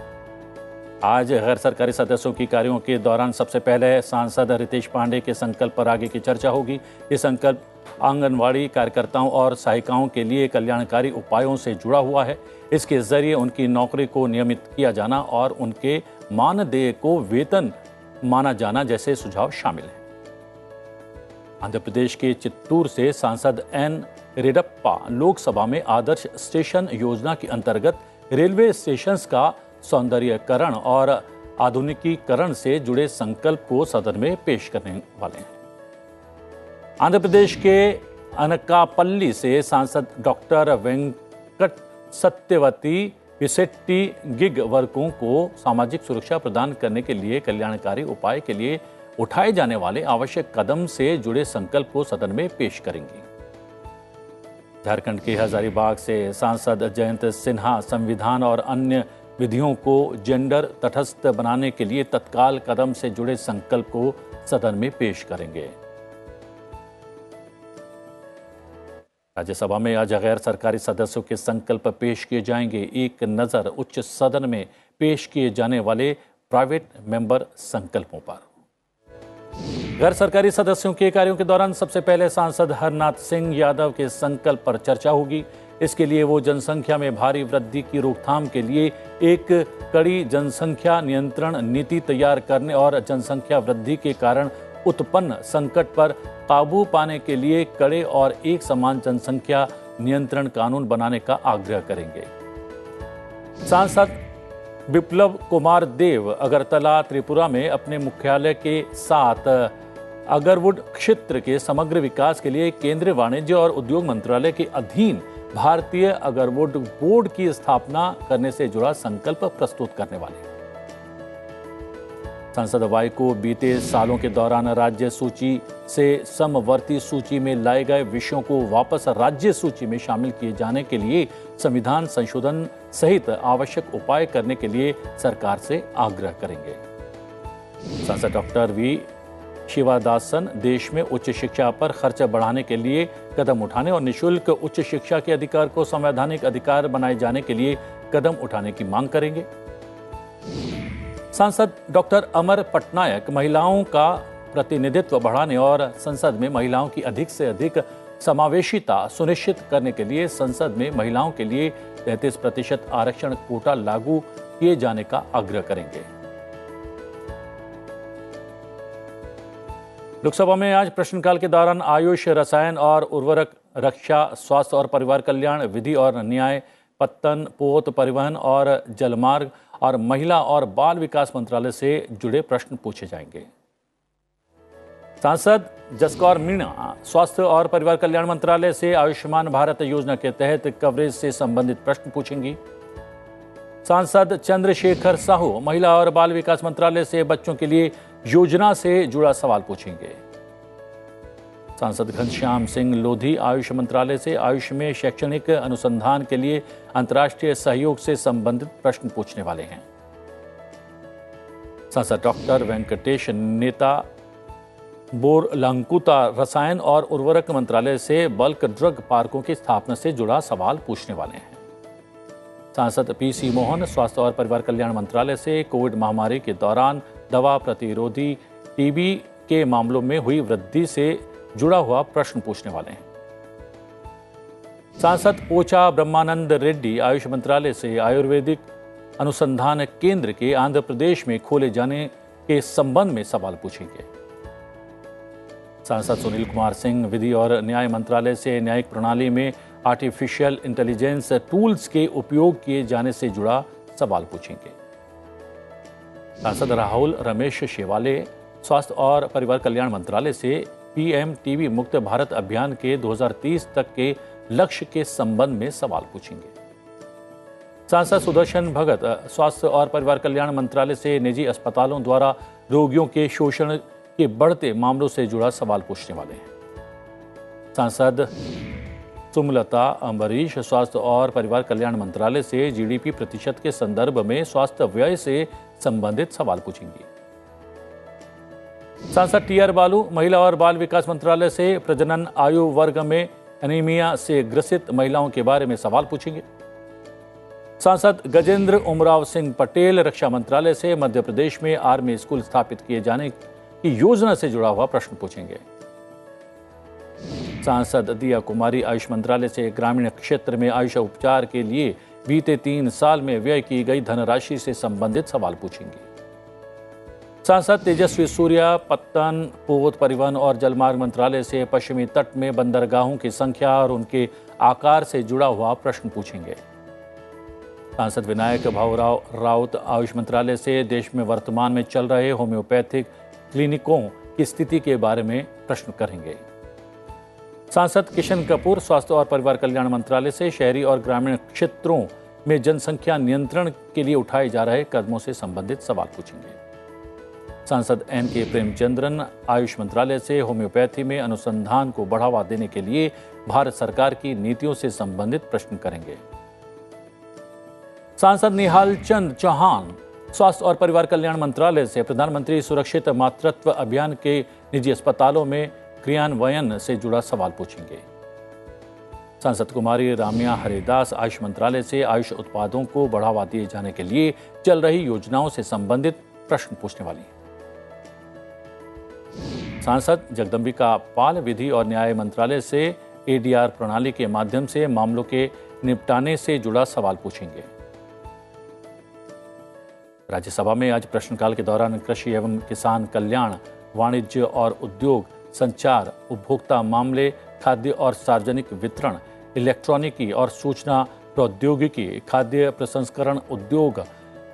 आज गैर सरकारी सदस्यों की कार्यों के दौरान सबसे पहले सांसद रितेश पांडे के संकल्प पर आगे की चर्चा होगी। ये संकल्प आंगनवाड़ी कार्यकर्ताओं और सहायिकाओं के लिए कल्याणकारी उपायों से जुड़ा हुआ है। इसके जरिए उनकी नौकरी को नियमित किया जाना और उनके मानदेय को वेतन माना जाना जैसे सुझाव शामिल हैं। आंध्र प्रदेश के चित्तूर से सांसद एन रेड्डप्पा लोकसभा में आदर्श स्टेशन योजना के अंतर्गत रेलवे स्टेशंस का सौंदर्यीकरण और आधुनिकीकरण से जुड़े संकल्प को सदन में पेश करने वाले हैं। आंध्र प्रदेश के अनकापल्ली से सांसद डॉक्टर वेंकट सत्यवती विसेट्टी गिग वर्गों को सामाजिक सुरक्षा प्रदान करने के लिए कल्याणकारी उपाय के लिए उठाए जाने वाले आवश्यक कदम से जुड़े संकल्प को सदन में पेश करेंगी। झारखंड के हजारीबाग से सांसद जयंत सिन्हा संविधान और अन्य विधियों को जेंडर तटस्थ बनाने के लिए तत्काल कदम से जुड़े संकल्प को सदन में पेश करेंगे। राज्यसभा में आज गैर सरकारी सदस्यों के संकल्प पेश किए जाएंगे। एक नजर उच्च सदन में पेश किए जाने वाले प्राइवेट मेंबर संकल्पों पर। गैर सरकारी सदस्यों के कार्यों के दौरान सबसे पहले सांसद हरनाथ सिंह यादव के संकल्प पर चर्चा होगी। इसके लिए वो जनसंख्या में भारी वृद्धि की रोकथाम के लिए एक कड़ी जनसंख्या नियंत्रण नीति तैयार करने और जनसंख्या वृद्धि के कारण उत्पन्न संकट पर काबू पाने के लिए कड़े और एक समान जनसंख्या नियंत्रण कानून बनाने का आग्रह करेंगे। सांसद विप्लव कुमार देव अगरतला त्रिपुरा में अपने मुख्यालय के साथ अगरवुड क्षेत्र के समग्र विकास के लिए केंद्रीय वाणिज्य और उद्योग मंत्रालय के अधीन भारतीय अगरवुड बोर्ड की स्थापना करने से जुड़ा संकल्प प्रस्तुत करने वाले। सांसद वाई को बीते सालों के दौरान राज्य सूची से समवर्ती सूची में लाए गए विषयों को वापस राज्य सूची में शामिल किए जाने के लिए संविधान संशोधन सहित आवश्यक उपाय करने के लिए सरकार से आग्रह करेंगे। सांसद डॉक्टर वी शिवादासन देश में उच्च शिक्षा पर खर्च बढ़ाने के लिए कदम उठाने और निःशुल्क उच्च शिक्षा के अधिकार को संवैधानिक अधिकार बनाए जाने के लिए कदम उठाने की मांग करेंगे। सांसद डॉक्टर अमर पटनायक महिलाओं का प्रतिनिधित्व बढ़ाने और संसद में महिलाओं की अधिक से अधिक समावेशिता सुनिश्चित करने के लिए संसद में महिलाओं के लिए 33% आरक्षण कोटा लागू किए जाने का आग्रह करेंगे। लोकसभा में आज प्रश्नकाल के दौरान आयुष, रसायन और उर्वरक, रक्षा, स्वास्थ्य और परिवार कल्याण, विधि और न्याय, पत्तन, पोत, परिवहन और जलमार्ग और महिला और बाल विकास मंत्रालय से जुड़े प्रश्न पूछे जाएंगे। सांसद जसकौर मीणा स्वास्थ्य और परिवार कल्याण मंत्रालय से आयुष्मान भारत योजना के तहत कवरेज से संबंधित प्रश्न पूछेंगी। सांसद चंद्रशेखर साहू महिला और बाल विकास मंत्रालय से बच्चों के लिए योजना से जुड़ा सवाल पूछेंगे। सांसद घनश्याम सिंह लोधी आयुष मंत्रालय से आयुष में शैक्षणिक अनुसंधान के लिए अंतर्राष्ट्रीय सहयोग से संबंधित प्रश्न पूछने वाले हैं। सांसद डॉक्टर वेंकटेश नेता बोरलंकुता रसायन और उर्वरक मंत्रालय से बल्क ड्रग पार्कों की स्थापना से जुड़ा सवाल पूछने वाले हैं। सांसद पीसी मोहन स्वास्थ्य और परिवार कल्याण मंत्रालय से कोविड महामारी के दौरान दवा प्रतिरोधी टीबी के मामलों में हुई वृद्धि से जुड़ा हुआ प्रश्न पूछने वाले हैं। सांसद पोचा ब्रह्मानंद रेड्डी आयुष मंत्रालय से आयुर्वेदिक अनुसंधान केंद्र के आंध्र प्रदेश में खोले जाने के संबंध में सवाल पूछेंगे। सांसद सुनील कुमार सिंह विधि और न्याय मंत्रालय से न्यायिक प्रणाली में आर्टिफिशियल इंटेलिजेंस टूल्स के उपयोग किए जाने से जुड़ा सवाल पूछेंगे। सांसद राहुल रमेश शेवाले स्वास्थ्य और परिवार कल्याण मंत्रालय से पीएम टीबी मुक्त भारत अभियान के 2030 तक के लक्ष्य के संबंध में सवाल पूछेंगे। सांसद सुदर्शन भगत स्वास्थ्य और परिवार कल्याण मंत्रालय से निजी अस्पतालों द्वारा रोगियों के शोषण के बढ़ते मामलों से जुड़ा सवाल पूछने वाले हैं। सांसद सुमलता अम्बरीश स्वास्थ्य और परिवार कल्याण मंत्रालय से जीडीपी प्रतिशत के संदर्भ में स्वास्थ्य व्यय से संबंधित सवाल पूछेंगी। सांसद टीआर बालू महिला और बाल विकास मंत्रालय से प्रजनन आयु वर्ग में एनीमिया से ग्रसित महिलाओं के बारे में सवाल पूछेंगे। सांसद गजेंद्र उमराव सिंह पटेल रक्षा मंत्रालय से मध्य प्रदेश में आर्मी स्कूल स्थापित किए जाने की योजना से जुड़ा हुआ प्रश्न पूछेंगे। सांसद दिया कुमारी आयुष मंत्रालय से ग्रामीण क्षेत्र में आयुष उपचार के लिए बीते 3 साल में व्यय की गई धनराशि से संबंधित सवाल पूछेंगे। सांसद तेजस्वी सूर्या पत्तन पोत परिवहन और जलमार्ग मंत्रालय से पश्चिमी तट में बंदरगाहों की संख्या और उनके आकार से जुड़ा हुआ प्रश्न पूछेंगे। सांसद विनायक भाऊराव राउत आयुष मंत्रालय से देश में वर्तमान में चल रहे होम्योपैथिक क्लिनिकों की स्थिति के बारे में प्रश्न करेंगे। सांसद किशन कपूर स्वास्थ्य और परिवार कल्याण मंत्रालय से शहरी और ग्रामीण क्षेत्रों में जनसंख्या नियंत्रण के लिए उठाए जा रहे कदमों से संबंधित सवाल पूछेंगे। सांसद एन.के. प्रेमचंद्रन आयुष मंत्रालय से होम्योपैथी में अनुसंधान को बढ़ावा देने के लिए भारत सरकार की नीतियों से संबंधित प्रश्न करेंगे। सांसद निहाल चंद चौहान स्वास्थ्य और परिवार कल्याण मंत्रालय से प्रधानमंत्री सुरक्षित मातृत्व अभियान के निजी अस्पतालों में क्रियान्वयन से जुड़ा सवाल पूछेंगे। सांसद कुमारी राम्या हरिदास आयुष मंत्रालय से आयुष उत्पादों को बढ़ावा दिए जाने के लिए चल रही योजनाओं से संबंधित प्रश्न पूछने वाली हैं। सांसद जगदम्बिका पाल विधि और न्याय मंत्रालय से एडीआर प्रणाली के माध्यम से मामलों के निपटाने से जुड़ा सवाल पूछेंगे। राज्यसभा में आज प्रश्नकाल के दौरान कृषि एवं किसान कल्याण, वाणिज्य और उद्योग, संचार, उपभोक्ता मामले, खाद्य और सार्वजनिक वितरण, इलेक्ट्रॉनिकी और सूचना प्रौद्योगिकी, खाद्य प्रसंस्करण उद्योग,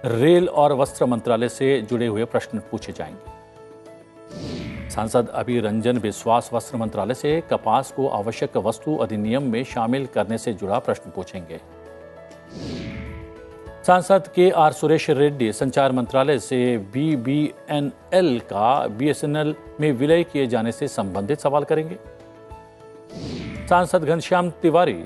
रेल और वस्त्र मंत्रालय से जुड़े हुए प्रश्न पूछे जाएंगे। सांसद अभी रंजन विश्वास वस्त्र मंत्रालय से कपास को आवश्यक वस्तु अधिनियम में शामिल करने से जुड़ा प्रश्न पूछेंगे। सांसद के.आर. सुरेश रेड्डी संचार मंत्रालय से BBNL का BSNL में विलय किए जाने से संबंधित सवाल करेंगे। सांसद घनश्याम तिवारी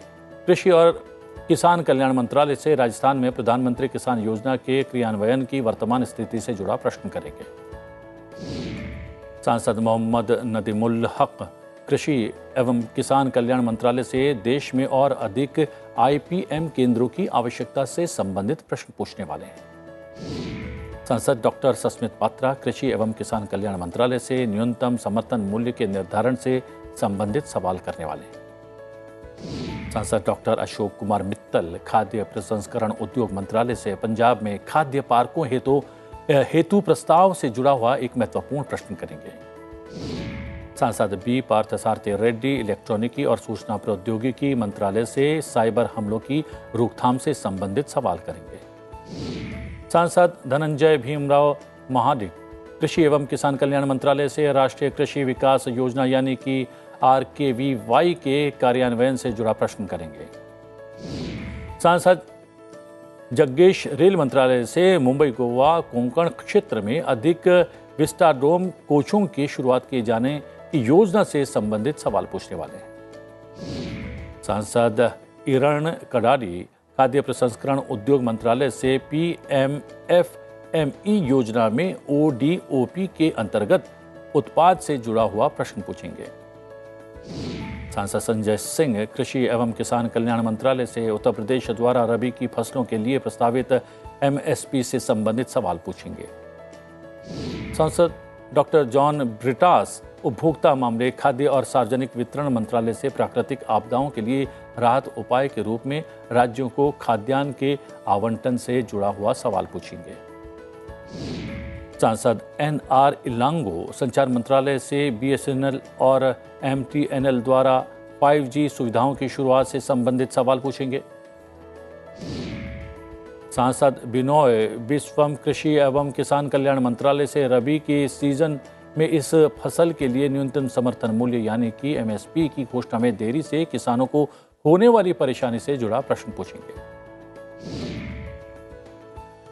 कृषि और किसान कल्याण मंत्रालय से राजस्थान में प्रधानमंत्री किसान योजना के क्रियान्वयन की वर्तमान स्थिति से जुड़ा प्रश्न करेंगे। सांसद मोहम्मद नदीमुल हक कृषि एवं किसान कल्याण मंत्रालय से देश में और अधिक IPM केंद्रों की आवश्यकता से संबंधित प्रश्न पूछने वाले हैं। सांसद डॉक्टर सस्मित पात्रा कृषि एवं किसान कल्याण मंत्रालय से न्यूनतम समर्थन मूल्य के निर्धारण से संबंधित सवाल करने वाले हैं। सांसद डॉक्टर अशोक कुमार मित्तल खाद्य प्रसंस्करण उद्योग मंत्रालय से पंजाब में खाद्य पार्कों हेतु प्रस्ताव से जुड़ा हुआ एक महत्वपूर्ण प्रश्न करेंगे। सांसद बी पार्थसारथी रेड्डी इलेक्ट्रॉनिकी और सूचना प्रौद्योगिकी मंत्रालय से साइबर हमलों की रोकथाम से संबंधित सवाल करेंगे। सांसद धनंजय भीमराव महाडिक कृषि एवं किसान कल्याण मंत्रालय से राष्ट्रीय कृषि विकास योजना यानी कि RKVY के कार्यान्वयन से जुड़ा प्रश्न करेंगे। सांसद जग्गेश रेल मंत्रालय से मुंबई गोवा कोंकण क्षेत्र में अधिक विस्टाडोम कोचों की शुरुआत किए जाने की योजना से संबंधित सवाल पूछने वाले हैं। सांसद इरण कडाडी खाद्य प्रसंस्करण उद्योग मंत्रालय से PMFME योजना में ODOP के अंतर्गत उत्पाद से जुड़ा हुआ प्रश्न पूछेंगे। सांसद संजय सिंह कृषि एवं किसान कल्याण मंत्रालय से उत्तर प्रदेश द्वारा रबी की फसलों के लिए प्रस्तावित MSP से संबंधित सवाल पूछेंगे। सांसद डॉक्टर जॉन ब्रिटास उपभोक्ता मामले खाद्य और सार्वजनिक वितरण मंत्रालय से प्राकृतिक आपदाओं के लिए राहत उपाय के रूप में राज्यों को खाद्यान्न के आवंटन से जुड़ा हुआ सवाल पूछेंगे। सांसद NR इलांगो संचार मंत्रालय से BSNL और MTNL द्वारा 5G सुविधाओं की शुरुआत से संबंधित सवाल पूछेंगे। सांसद बिनोय बिस्वम कृषि एवं किसान कल्याण मंत्रालय से रबी के सीजन में इस फसल के लिए न्यूनतम समर्थन मूल्य यानी कि MSP की घोषणा में देरी से किसानों को होने वाली परेशानी से जुड़ा प्रश्न पूछेंगे।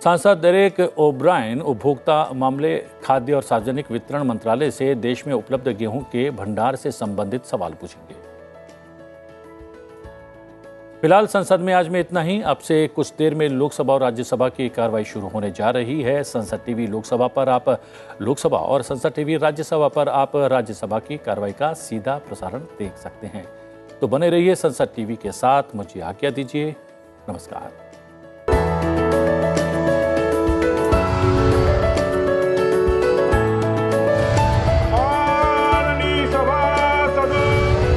सांसद डेरेक ओब्रायन उपभोक्ता मामले, खाद्य और सार्वजनिक वितरण मंत्रालय से देश में उपलब्ध गेहूं के भंडार से संबंधित सवाल पूछेंगे। फिलहाल संसद में आज में इतना ही। अब से कुछ देर में लोकसभा और राज्यसभा की कार्रवाई शुरू होने जा रही है। संसद टीवी लोकसभा पर आप लोकसभा और संसद टीवी राज्यसभा पर आप राज्यसभा की कार्रवाई का सीधा प्रसारण देख सकते हैं। तो बने रहिए संसद टीवी के साथ। मुझे आज्ञा दीजिए। नमस्कार।